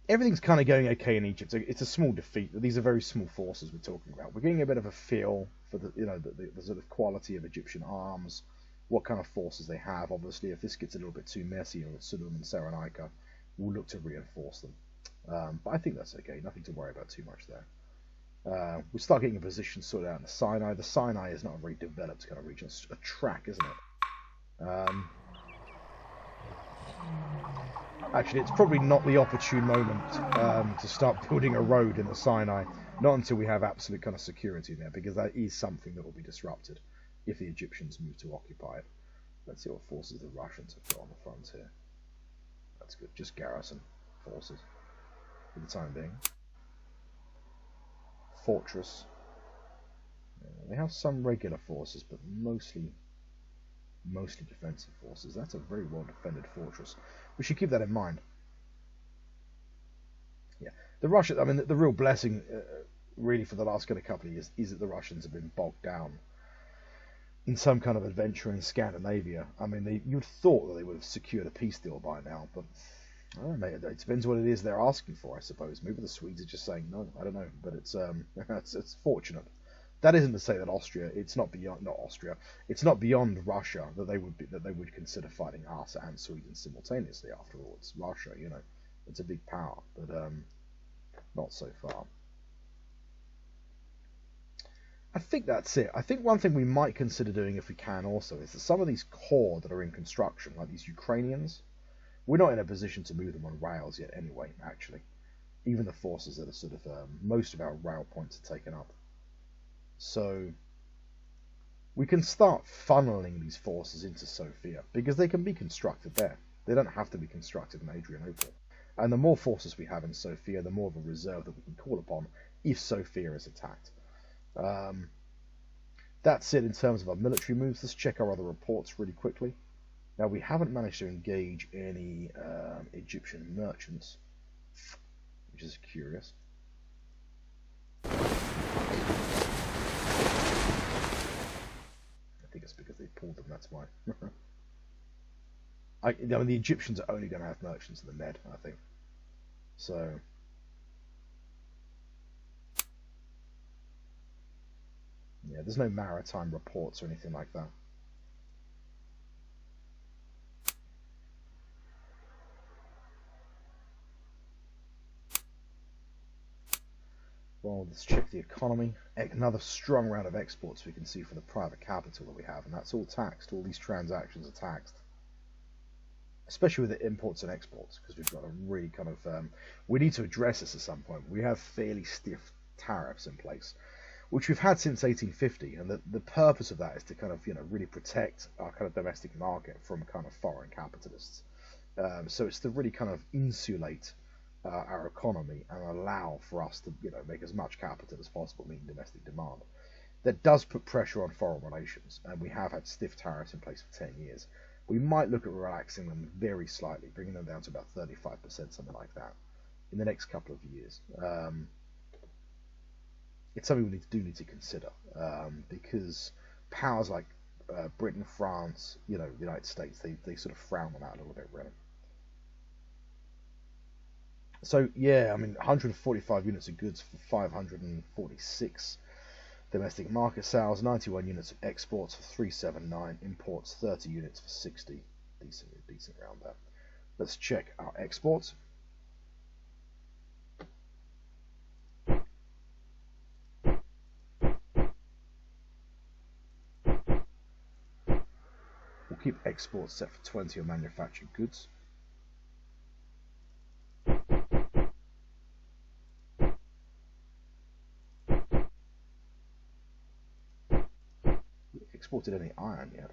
Everything's kind of going okay in Egypt. It's a small defeat. These are very small forces we're talking about. We're getting a bit of a feel for the, you know, the sort of quality of Egyptian arms, what kind of forces they have. Obviously, if this gets a little bit too messy with Sudan and Cyrenaica, we'll look to reinforce them. But I think that's okay. Nothing to worry about too much there. We start getting a position sorted out in the Sinai. The Sinai is not a very developed kind of region. It's a track, isn't it? Actually, it's probably not the opportune moment to start building a road in the Sinai, not until we have absolute kind of security there, because that is something that will be disrupted if the Egyptians move to occupy it. Let's see what forces the Russians have got on the frontier. That's good, just garrison forces for the time being. Fortress. They have some regular forces, but mostly defensive forces. That's a very well defended fortress. We should keep that in mind. Yeah, the Russians. I mean, the real blessing, really, for the last kind of couple of years, is that the Russians have been bogged down in some kind of adventure in Scandinavia. I mean, you'd thought that they would have secured a peace deal by now, but I don't know. It depends what it is they're asking for, I suppose. Maybe the Swedes are just saying no. I don't know, but it's fortunate. That isn't to say that Austria, it's not beyond Russia that they would consider fighting us and Sweden simultaneously. After all, it's Russia, you know, it's a big power, but not so far. I think that's it. I think one thing we might consider doing, if we can, also is that some of these corps that are in construction, like these Ukrainians, we're not in a position to move them on rails yet. Anyway, actually, even the forces that are sort of most of our rail points are taken up. So we can start funneling these forces into Sofia, because they can be constructed there. They don't have to be constructed in Adrianople. And the more forces we have in Sofia, the more of a reserve that we can call upon if Sofia is attacked. That's it in terms of our military moves. Let's check our other reports really quickly. Now, we haven't managed to engage any Egyptian merchants, which is curious. I think it's because they pulled them, that's why. I mean, the Egyptians are only going to have merchants in the Med, I think. So, yeah, there's no maritime reports or anything like that. Well, let's check the economy. Another strong round of exports we can see for the private capital that we have, and that's all taxed. All these transactions are taxed, especially with the imports and exports, because we've got a really kind of we need to address this at some point. We have fairly stiff tariffs in place, which we've had since 1850, and the purpose of that is to kind of, you know, really protect our kind of domestic market from kind of foreign capitalists. So it's to really kind of insulate our economy and allow for us to, you know, make as much capital as possible meeting domestic demand. That does put pressure on foreign relations, and we have had stiff tariffs in place for 10 years. We might look at relaxing them very slightly, bringing them down to about 35%, something like that, in the next couple of years. It's something we need to consider, because powers like Britain, France, you know, the United States, they sort of frown on that a little bit, really. So yeah, I mean, 145 units of goods for 546 Domestic market sales, 91 units of exports for 379, imports 30 units for 60. Decent around there. Let's check our exports. We'll keep exports set for 20 on manufactured goods. Exported any iron yet?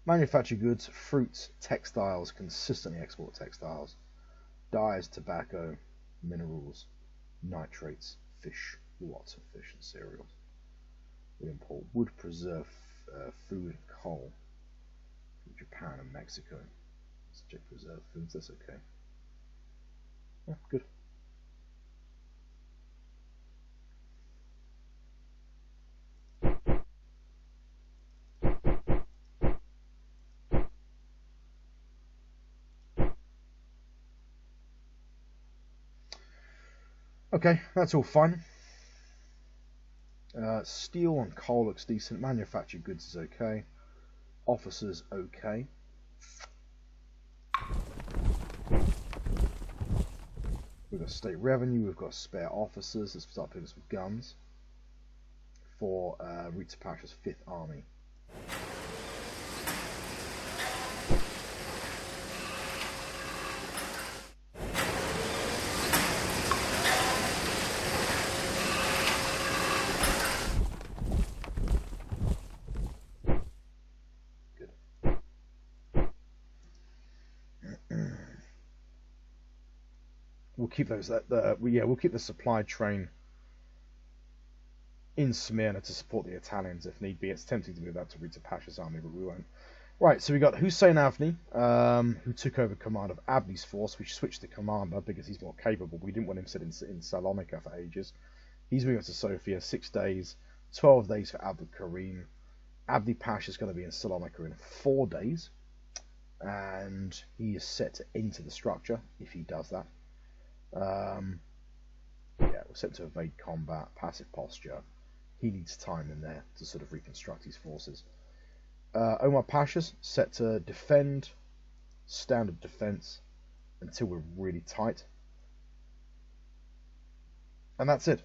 Manufactured goods, fruits, textiles, consistently export textiles, dyes, tobacco, minerals, nitrates, fish, lots of fish and cereals. We import wood, preserve food, and coal from Japan and Mexico. Let's check preserved foods, that's okay. Yeah, good. Okay, that's all fine. Steel and coal looks decent. Manufactured goods is okay. Officers okay. We've got state revenue. We've got spare officers. Let's start putting us with guns for Rita Pasha's 5th Army. We'll keep those. We'll keep the supply train in Smyrna to support the Italians if need be. It's tempting to move that to Rita Pasha's army, but we won't. Right, so we got Hussein Avni, who took over command of Abdi's force. We switched the commander because he's more capable. We didn't want him sitting in Salonika for ages. He's moving up to Sofia, 6 days, 12 days for Abdul Karim. Abdi Pasha is going to be in Salonika in 4 days, and he is set to enter the structure if he does that. We're set to evade combat, passive posture. He needs time in there to sort of reconstruct his forces. Omar Pasha's set to defend, standard defense, until we're really tight. And that's it.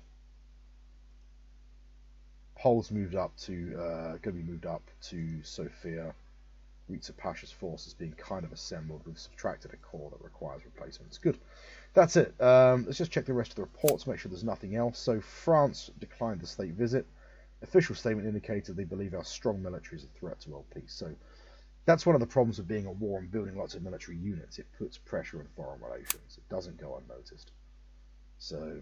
Poles moved up to, going to be moved up to Sofia. Rita Pasha's force is being kind of assembled. We've subtracted a corps that requires replacements. Good. That's it. Let's just check the rest of the reports, make sure there's nothing else. So France declined the state visit. Official statement indicated they believe our strong military is a threat to world peace. So that's one of the problems of being a war and building lots of military units. It puts pressure on foreign relations. It doesn't go unnoticed. So,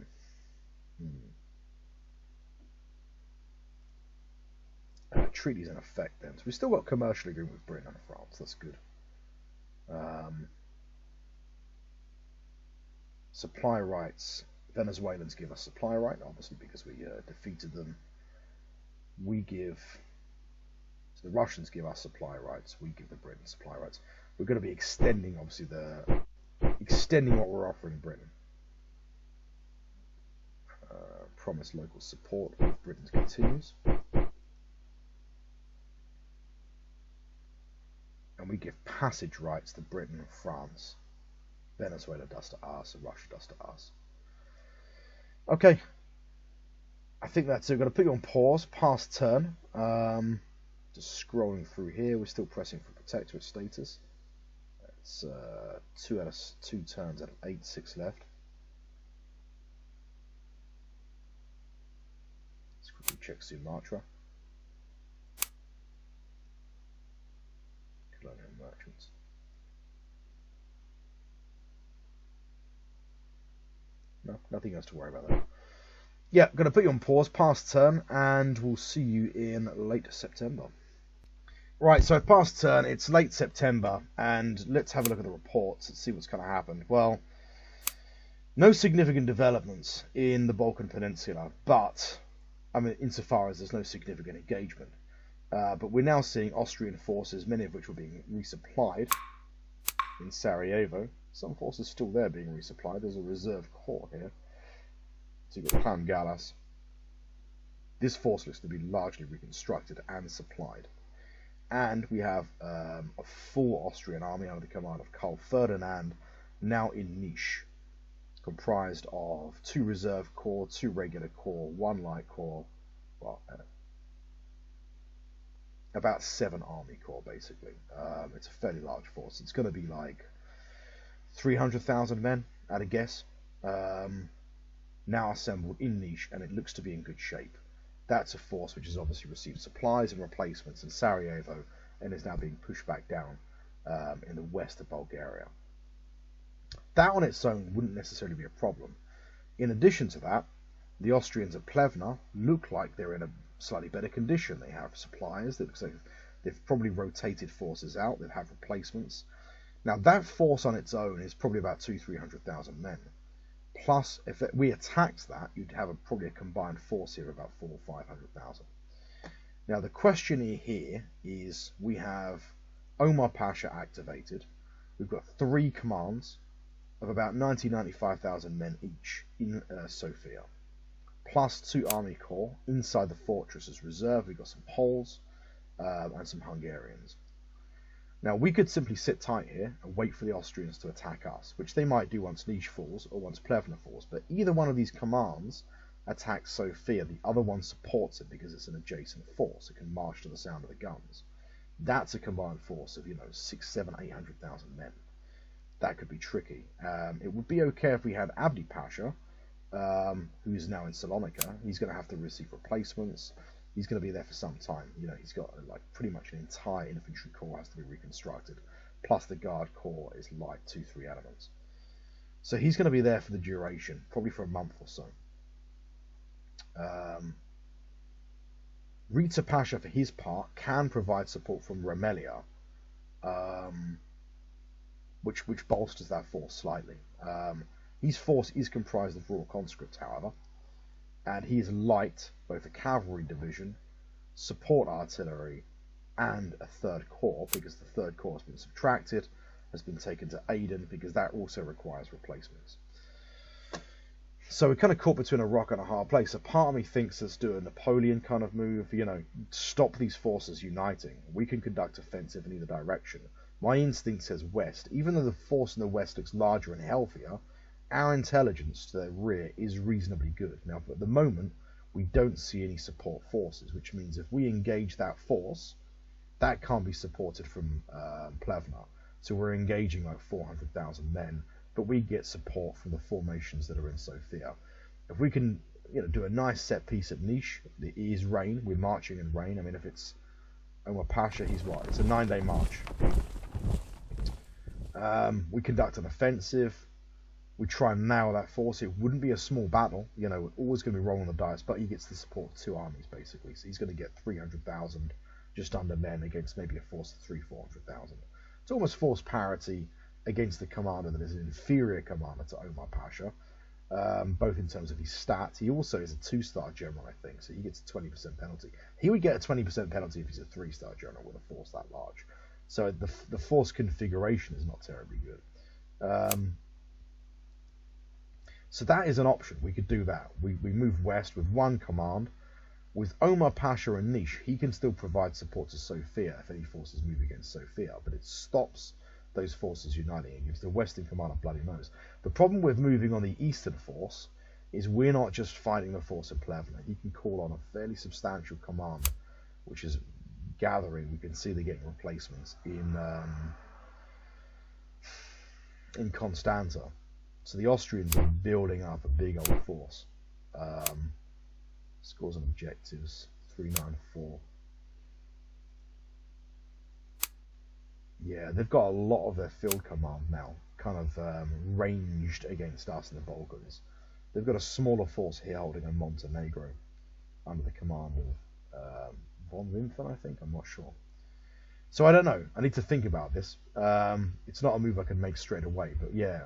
treaties in effect then. So we've still got commercial agreement with Britain and France. That's good. Supply rights. Venezuelans give us supply right, obviously because we defeated them. So the Russians give us supply rights. We give the Britain supply rights. We're going to be extending, obviously, what we're offering Britain. Promise local support if Britain continues. And we give passage rights to Britain and France. Venezuela does to us, and Russia does to us. Okay. I think that's it. We're going to put you on pause, past turn. Just scrolling through here. We're still pressing for protectorate status. It's 2 turns out of 8, 6 left. Let's quickly check Sumatra. Colonial merchants. No, nothing else to worry about there. Yeah, going to put you on pause, past turn, and we'll see you in late September. Right, so past turn, it's late September, and let's have a look at the reports and see what's going to happen. Well, no significant developments in the Balkan Peninsula, but, I mean, insofar as there's no significant engagement. But we're now seeing Austrian forces, many of which were being resupplied in Sarajevo. Some forces still there being resupplied. There's a reserve corps here. So you've got Clan Gallas. This force looks to be largely reconstructed and supplied. And we have a full Austrian army under the command of Karl Ferdinand, now in Niš, comprised of 2 reserve corps, 2 regular corps, 1 light corps, well, about 7 army corps basically. It's a fairly large force. It's going to be like 300,000 men at a guess, now assembled in Niš, and it looks to be in good shape. That's a force which has obviously received supplies and replacements in Sarajevo and is now being pushed back down in the west of Bulgaria. That on its own wouldn't necessarily be a problem. In addition to that, the Austrians at Plevna look like they're in a slightly better condition. They have supplies. It looks like they've probably rotated forces out. They've had replacements. Now that force on its own is probably about 200,000-300,000 men. Plus, if we attacked that, you'd have probably a combined force here of about 400,000 or 500,000. Now the question here is, we have Omar Pasha activated. We've got 3 commands of about 90,000-95,000 men each in Sofia, plus 2 army corps inside the fortress as reserve. We've got some Poles and some Hungarians. Now we could simply sit tight here and wait for the Austrians to attack us, which they might do once Niš falls or once Plevna falls, but either one of these commands attacks Sofia, the other one supports it because it's an adjacent force. It can march to the sound of the guns. That's a combined force of 600,000, 700,000, 800,000 men. That could be tricky. It would be okay if we had Abdi Pasha, who is now in Salonika. He's going to have to receive replacements. He's going to be there for some time. He's got like pretty much an entire infantry corps has to be reconstructed, plus the guard corps is like 2-3 elements. So he's going to be there for the duration, probably for a month or so. Rita Pasha, for his part, can provide support from Romelia, which bolsters that force slightly. His force is comprised of raw conscripts, however, and he is light, both a cavalry division, support artillery, and a 3rd corps, because the 3rd corps has been subtracted, has been taken to Aden, because that also requires replacements. So we're kind of caught between a rock and a hard place. A part of me thinks let's do a Napoleon kind of move, stop these forces uniting. We can conduct offensive in either direction. My instinct says west. Even though the force in the west looks larger and healthier, our intelligence to their rear is reasonably good. Now, at the moment, we don't see any support forces, which means if we engage that force, that can't be supported from Plevna. So we're engaging like 400,000 men, but we get support from the formations that are in Sofia. If we can do a nice set piece at Niš, it is rain, we're marching in rain. I mean, if it's Omar Pasha, he's what? It's a 9-day march. We conduct an offensive. We try and nail that force. It wouldn't be a small battle. We're always going to be rolling the dice, but he gets the support of 2 armies, basically. So he's going to get 300,000 just under men against maybe a force of 300,000-400,000. It's almost force parity against the commander that is an inferior commander to Omar Pasha, both in terms of his stats. He also is a 2-star general, I think, so he gets a 20% penalty. He would get a 20% penalty if he's a 3-star general with a force that large. So the force configuration is not terribly good. So that is an option. We could do that. We move west with 1 command. With Omar Pasha and Niš, he can still provide support to Sofia if any forces move against Sofia, but it stops those forces uniting and gives the western command a bloody nose. The problem with moving on the eastern force is we're not just fighting the force of Plevna. He can call on a fairly substantial command, which is gathering. We can see they're getting replacements in Constanza. So the Austrians are building up a big old force. Scores and objectives 394. Yeah, they've got a lot of their field command now kind of ranged against us in the Balkans. They've got a smaller force here holding in Montenegro under the command of von Wimpfen, I think. I'm not sure. So I don't know. I need to think about this. It's not a move I can make straight away, but yeah.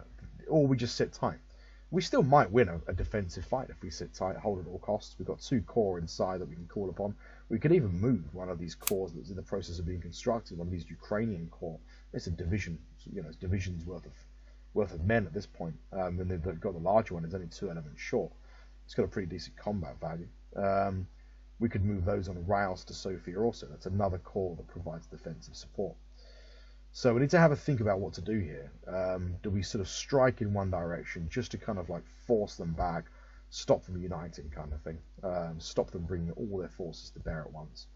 Or we just sit tight. We still might win a defensive fight if we sit tight, hold at all costs. We've got 2 corps inside that we can call upon. We could even move one of these corps that's in the process of being constructed, one of these Ukrainian corps. It's a division, it's divisions worth of men at this point. And they've got the larger one, it's only 2 elements short. It's got a pretty decent combat value. we could move those on rails to Sofia also. That's another corps that provides defensive support. So we need to have a think about what to do here. Do we sort of strike in one direction just to kind of like force them back, stop them uniting kind of thing, stop them bringing all their forces to bear at once,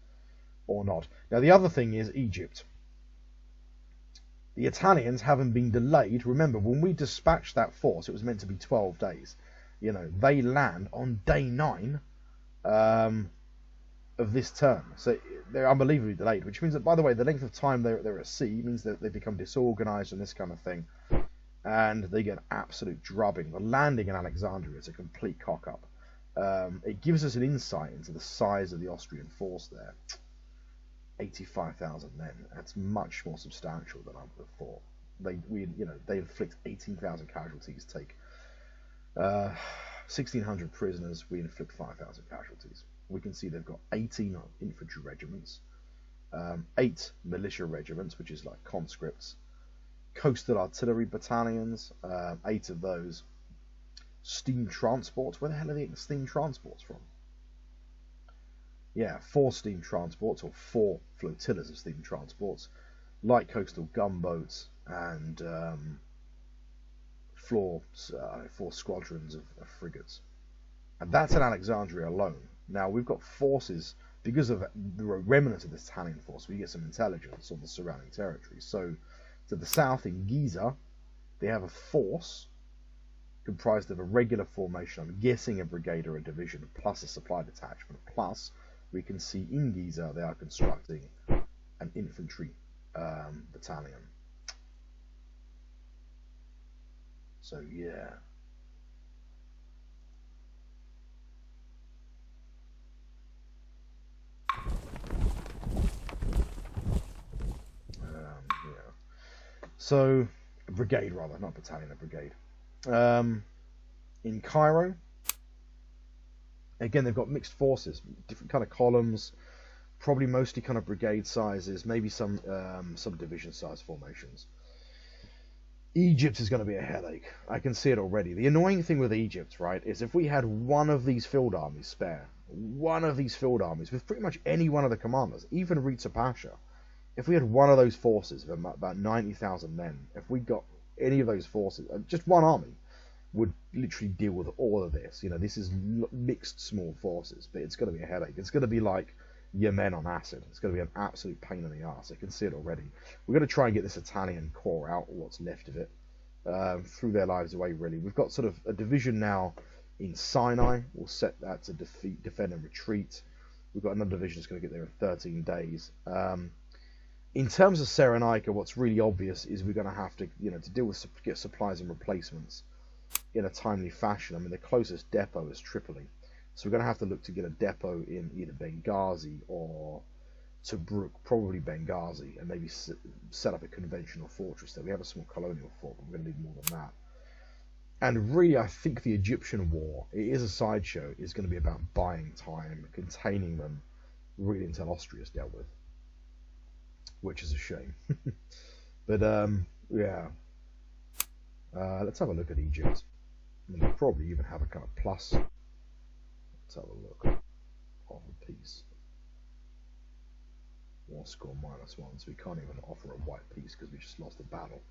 or not? Now the other thing is Egypt. The Italians haven't been delayed. Remember, when we dispatched that force, it was meant to be 12 days. You know, they land on day 9 of this term. So they're unbelievably delayed, which means that, by the way, the length of time they're at sea means that they become disorganized and this kind of thing. And they get absolute drubbing. The landing in Alexandria is a complete cock-up. It gives us an insight into the size of the Austrian force there. 85,000 men. That's much more substantial than I would have thought. They inflict 18,000 casualties, take 1,600 prisoners. We inflict 5,000 casualties. We can see they've got 18 infantry regiments, 8 militia regiments, which is like conscripts, coastal artillery battalions, 8 of those, steam transports. Where the hell are they getting steam transports from? Yeah, 4 steam transports, or 4 flotillas of steam transports, light coastal gunboats, and 4 squadrons of frigates. And that's in Alexandria alone. Now, we've got forces, because of the remnants of this Italian force, we get some intelligence on the surrounding territories. So, to the south in Giza, they have a force comprised of a regular formation, I'm guessing a brigade or a division, plus a supply detachment, plus we can see in Giza they are constructing an infantry battalion. So yeah. So a brigade rather, not battalion, a brigade. In Cairo, again, they've got mixed forces, different kind of columns, probably mostly kind of brigade sizes, maybe some division size formations. Egypt is going to be a headache. I can see it already. The annoying thing with Egypt, right, is if we had one of these field armies spare, one of these field armies with pretty much any one of the commanders, even Riza Pasha, if we had one of those forces of about 90,000 men, if we got any of those forces, just one army would literally deal with all of this. You know, this is mixed small forces, but it's going to be a headache. It's going to be like Yemen on acid. It's going to be an absolute pain in the arse. I can see it already. We're going to try and get this Italian corps out, or what's left of it, threw their lives away, really. We've got sort of a division now in Sinai. We'll set that to defend and retreat. We've got another division that's going to get there in 13 days. In terms of Cyrenaica, what's really obvious is we're going to have to, to deal with, get supplies and replacements in a timely fashion. I mean, the closest depot is Tripoli. So we're going to have to look to get a depot in either Benghazi or Tobruk, probably Benghazi, and maybe set up a conventional fortress there. We have a small colonial fort, but we're going to need more than that. And really, I think the Egyptian war, it is a sideshow, is going to be about buying time, containing them, really until Austria's dealt with. Which is a shame. But, yeah. Let's have a look at Egypt. I mean, they'll probably even have a kind of plus. Let's have a look. Of a piece. War score -1, so we can't even offer a white piece because we just lost the battle.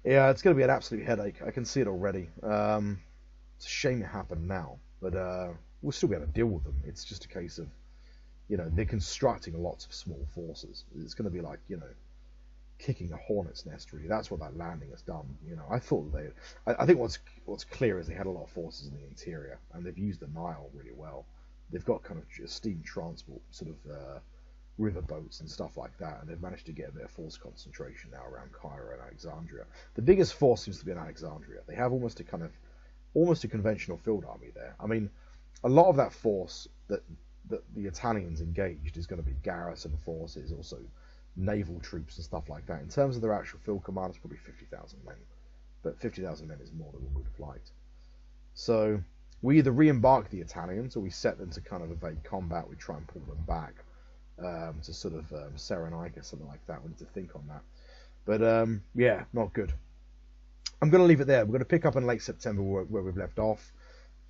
Yeah, it's going to be an absolute headache. I can see it already. It's a shame it happened now, but we'll still be able to deal with them. It's just a case of, they're constructing lots of small forces. It's going to be like, kicking a hornet's nest, really. That's what that landing has done. I thought I think what's clear is they had a lot of forces in the interior, and they've used the Nile really well. They've got kind of steam transport, sort of river boats and stuff like that, and they've managed to get a bit of force concentration now around Cairo and Alexandria. The biggest force seems to be in Alexandria. They have almost a conventional field army there. I mean, a lot of that force that the Italians engaged is going to be garrison forces, also naval troops and stuff like that. In terms of their actual field command, it's probably 50,000 men, but 50,000 men is more than we would have liked. So we either re-embark the Italians or we set them to kind of evade combat. We try and pull them back to sort of Cyrenaica, something like that. We need to think on that. But yeah, not good. I'm going to leave it there. We're going to pick up in late September where we've left off.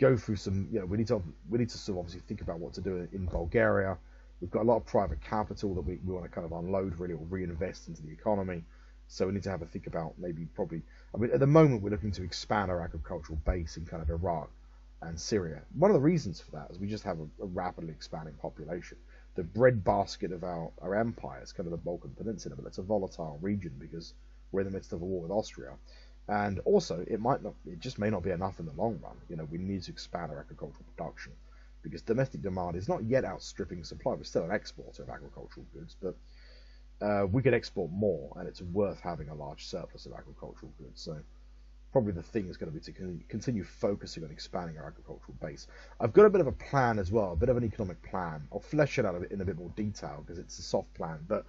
go through some, we need to sort of obviously think about what to do in Bulgaria. We've got a lot of private capital that we want to kind of unload really, or reinvest into the economy. So we need to have a think about at the moment we're looking to expand our agricultural base in kind of Iraq and Syria. One of the reasons for that is we just have a rapidly expanding population. The breadbasket of our empire is kind of the Balkan Peninsula, but it's a volatile region because we're in the midst of a war with Austria. And also, it just may not be enough in the long run. We need to expand our agricultural production because domestic demand is not yet outstripping supply. We're still an exporter of agricultural goods, but we could export more, and it's worth having a large surplus of agricultural goods. So probably the thing is going to be to continue focusing on expanding our agricultural base. I've got a bit of a plan as well, a bit of an economic plan. I'll flesh it out in a bit more detail because it's a soft plan, but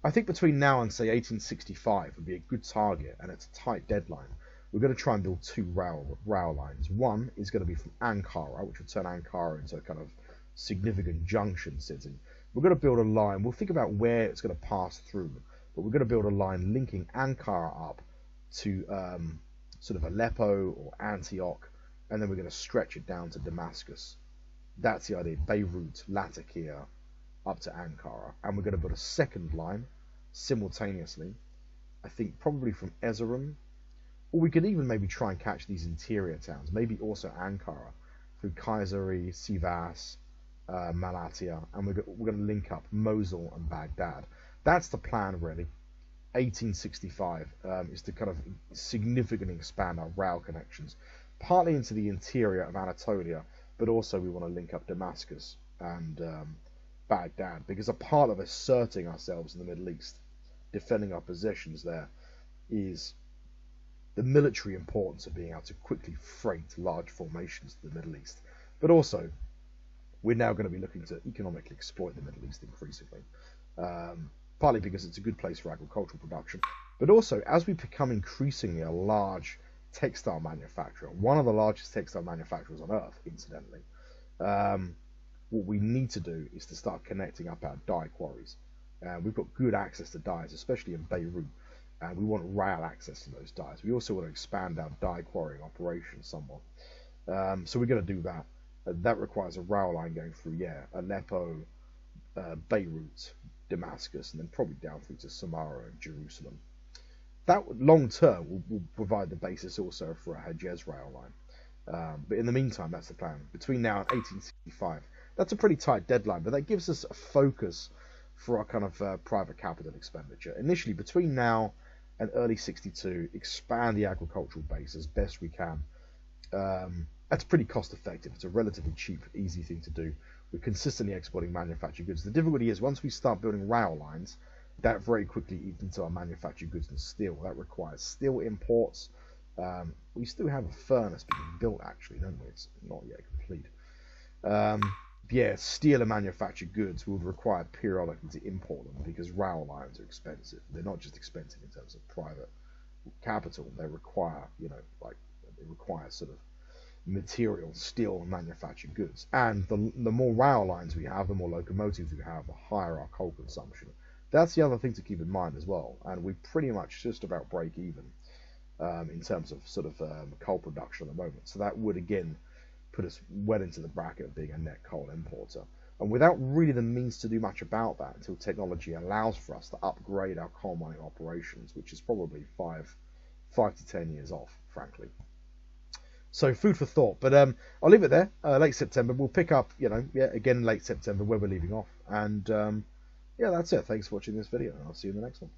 I think between now and, say, 1865 would be a good target, and it's a tight deadline. We're going to try and build two rail lines. One is going to be from Ankara, which would turn Ankara into a kind of significant junction city. We're going to build a line. We'll think about where it's going to pass through, but we're going to build a line linking Ankara up to sort of Aleppo or Antioch, and then we're going to stretch it down to Damascus. That's the idea. Beirut, Latakia, up to Ankara, and we're going to build a second line simultaneously, I think probably from Erzurum, or we could even maybe try and catch these interior towns, maybe also Ankara, through Kayseri, Sivas, Malatya, and we're going to link up Mosul and Baghdad. That's the plan, really. 1865 is to kind of significantly expand our rail connections, partly into the interior of Anatolia, but also we want to link up Damascus and Baghdad, because a part of asserting ourselves in the Middle East, defending our positions there, is the military importance of being able to quickly freight large formations to the Middle East. But also, we're now going to be looking to economically exploit the Middle East increasingly, partly because it's a good place for agricultural production, but also as we become increasingly a large textile manufacturer, one of the largest textile manufacturers on earth, incidentally, what we need to do is to start connecting up our dye quarries. We've got good access to dyes, especially in Beirut, and we want rail access to those dyes. We also want to expand our dye quarrying operations somewhat. So we're going to do that. That requires a rail line going through, Aleppo, Beirut, Damascus, and then probably down through to Samarra and Jerusalem. That long term will provide the basis also for a Hejaz rail line. But in the meantime, that's the plan. Between now and 1865, that's a pretty tight deadline, but that gives us a focus for our kind of private capital expenditure. Initially, between now and early 62, expand the agricultural base as best we can. That's pretty cost effective. It's a relatively cheap, easy thing to do. We're consistently exporting manufactured goods. The difficulty is once we start building rail lines, that very quickly eats into our manufactured goods and steel. That requires steel imports. We still have a furnace being built, actually, don't we? It's not yet complete. Steel and manufactured goods would require periodically to import them because rail lines are expensive. They're not just expensive in terms of private capital. They require, they require sort of material, steel, and manufactured goods. And the more rail lines we have, the more locomotives we have, the higher our coal consumption. That's the other thing to keep in mind as well. And we pretty much just about break even in terms of sort of coal production at the moment. So that would again put us well into the bracket of being a net coal importer. And without really the means to do much about that until technology allows for us to upgrade our coal mining operations, which is probably 5 to 10 years off, frankly. So food for thought. But I'll leave it there. Late September. We'll pick up, again late September where we're leaving off. And that's it. Thanks for watching this video, and I'll see you in the next one.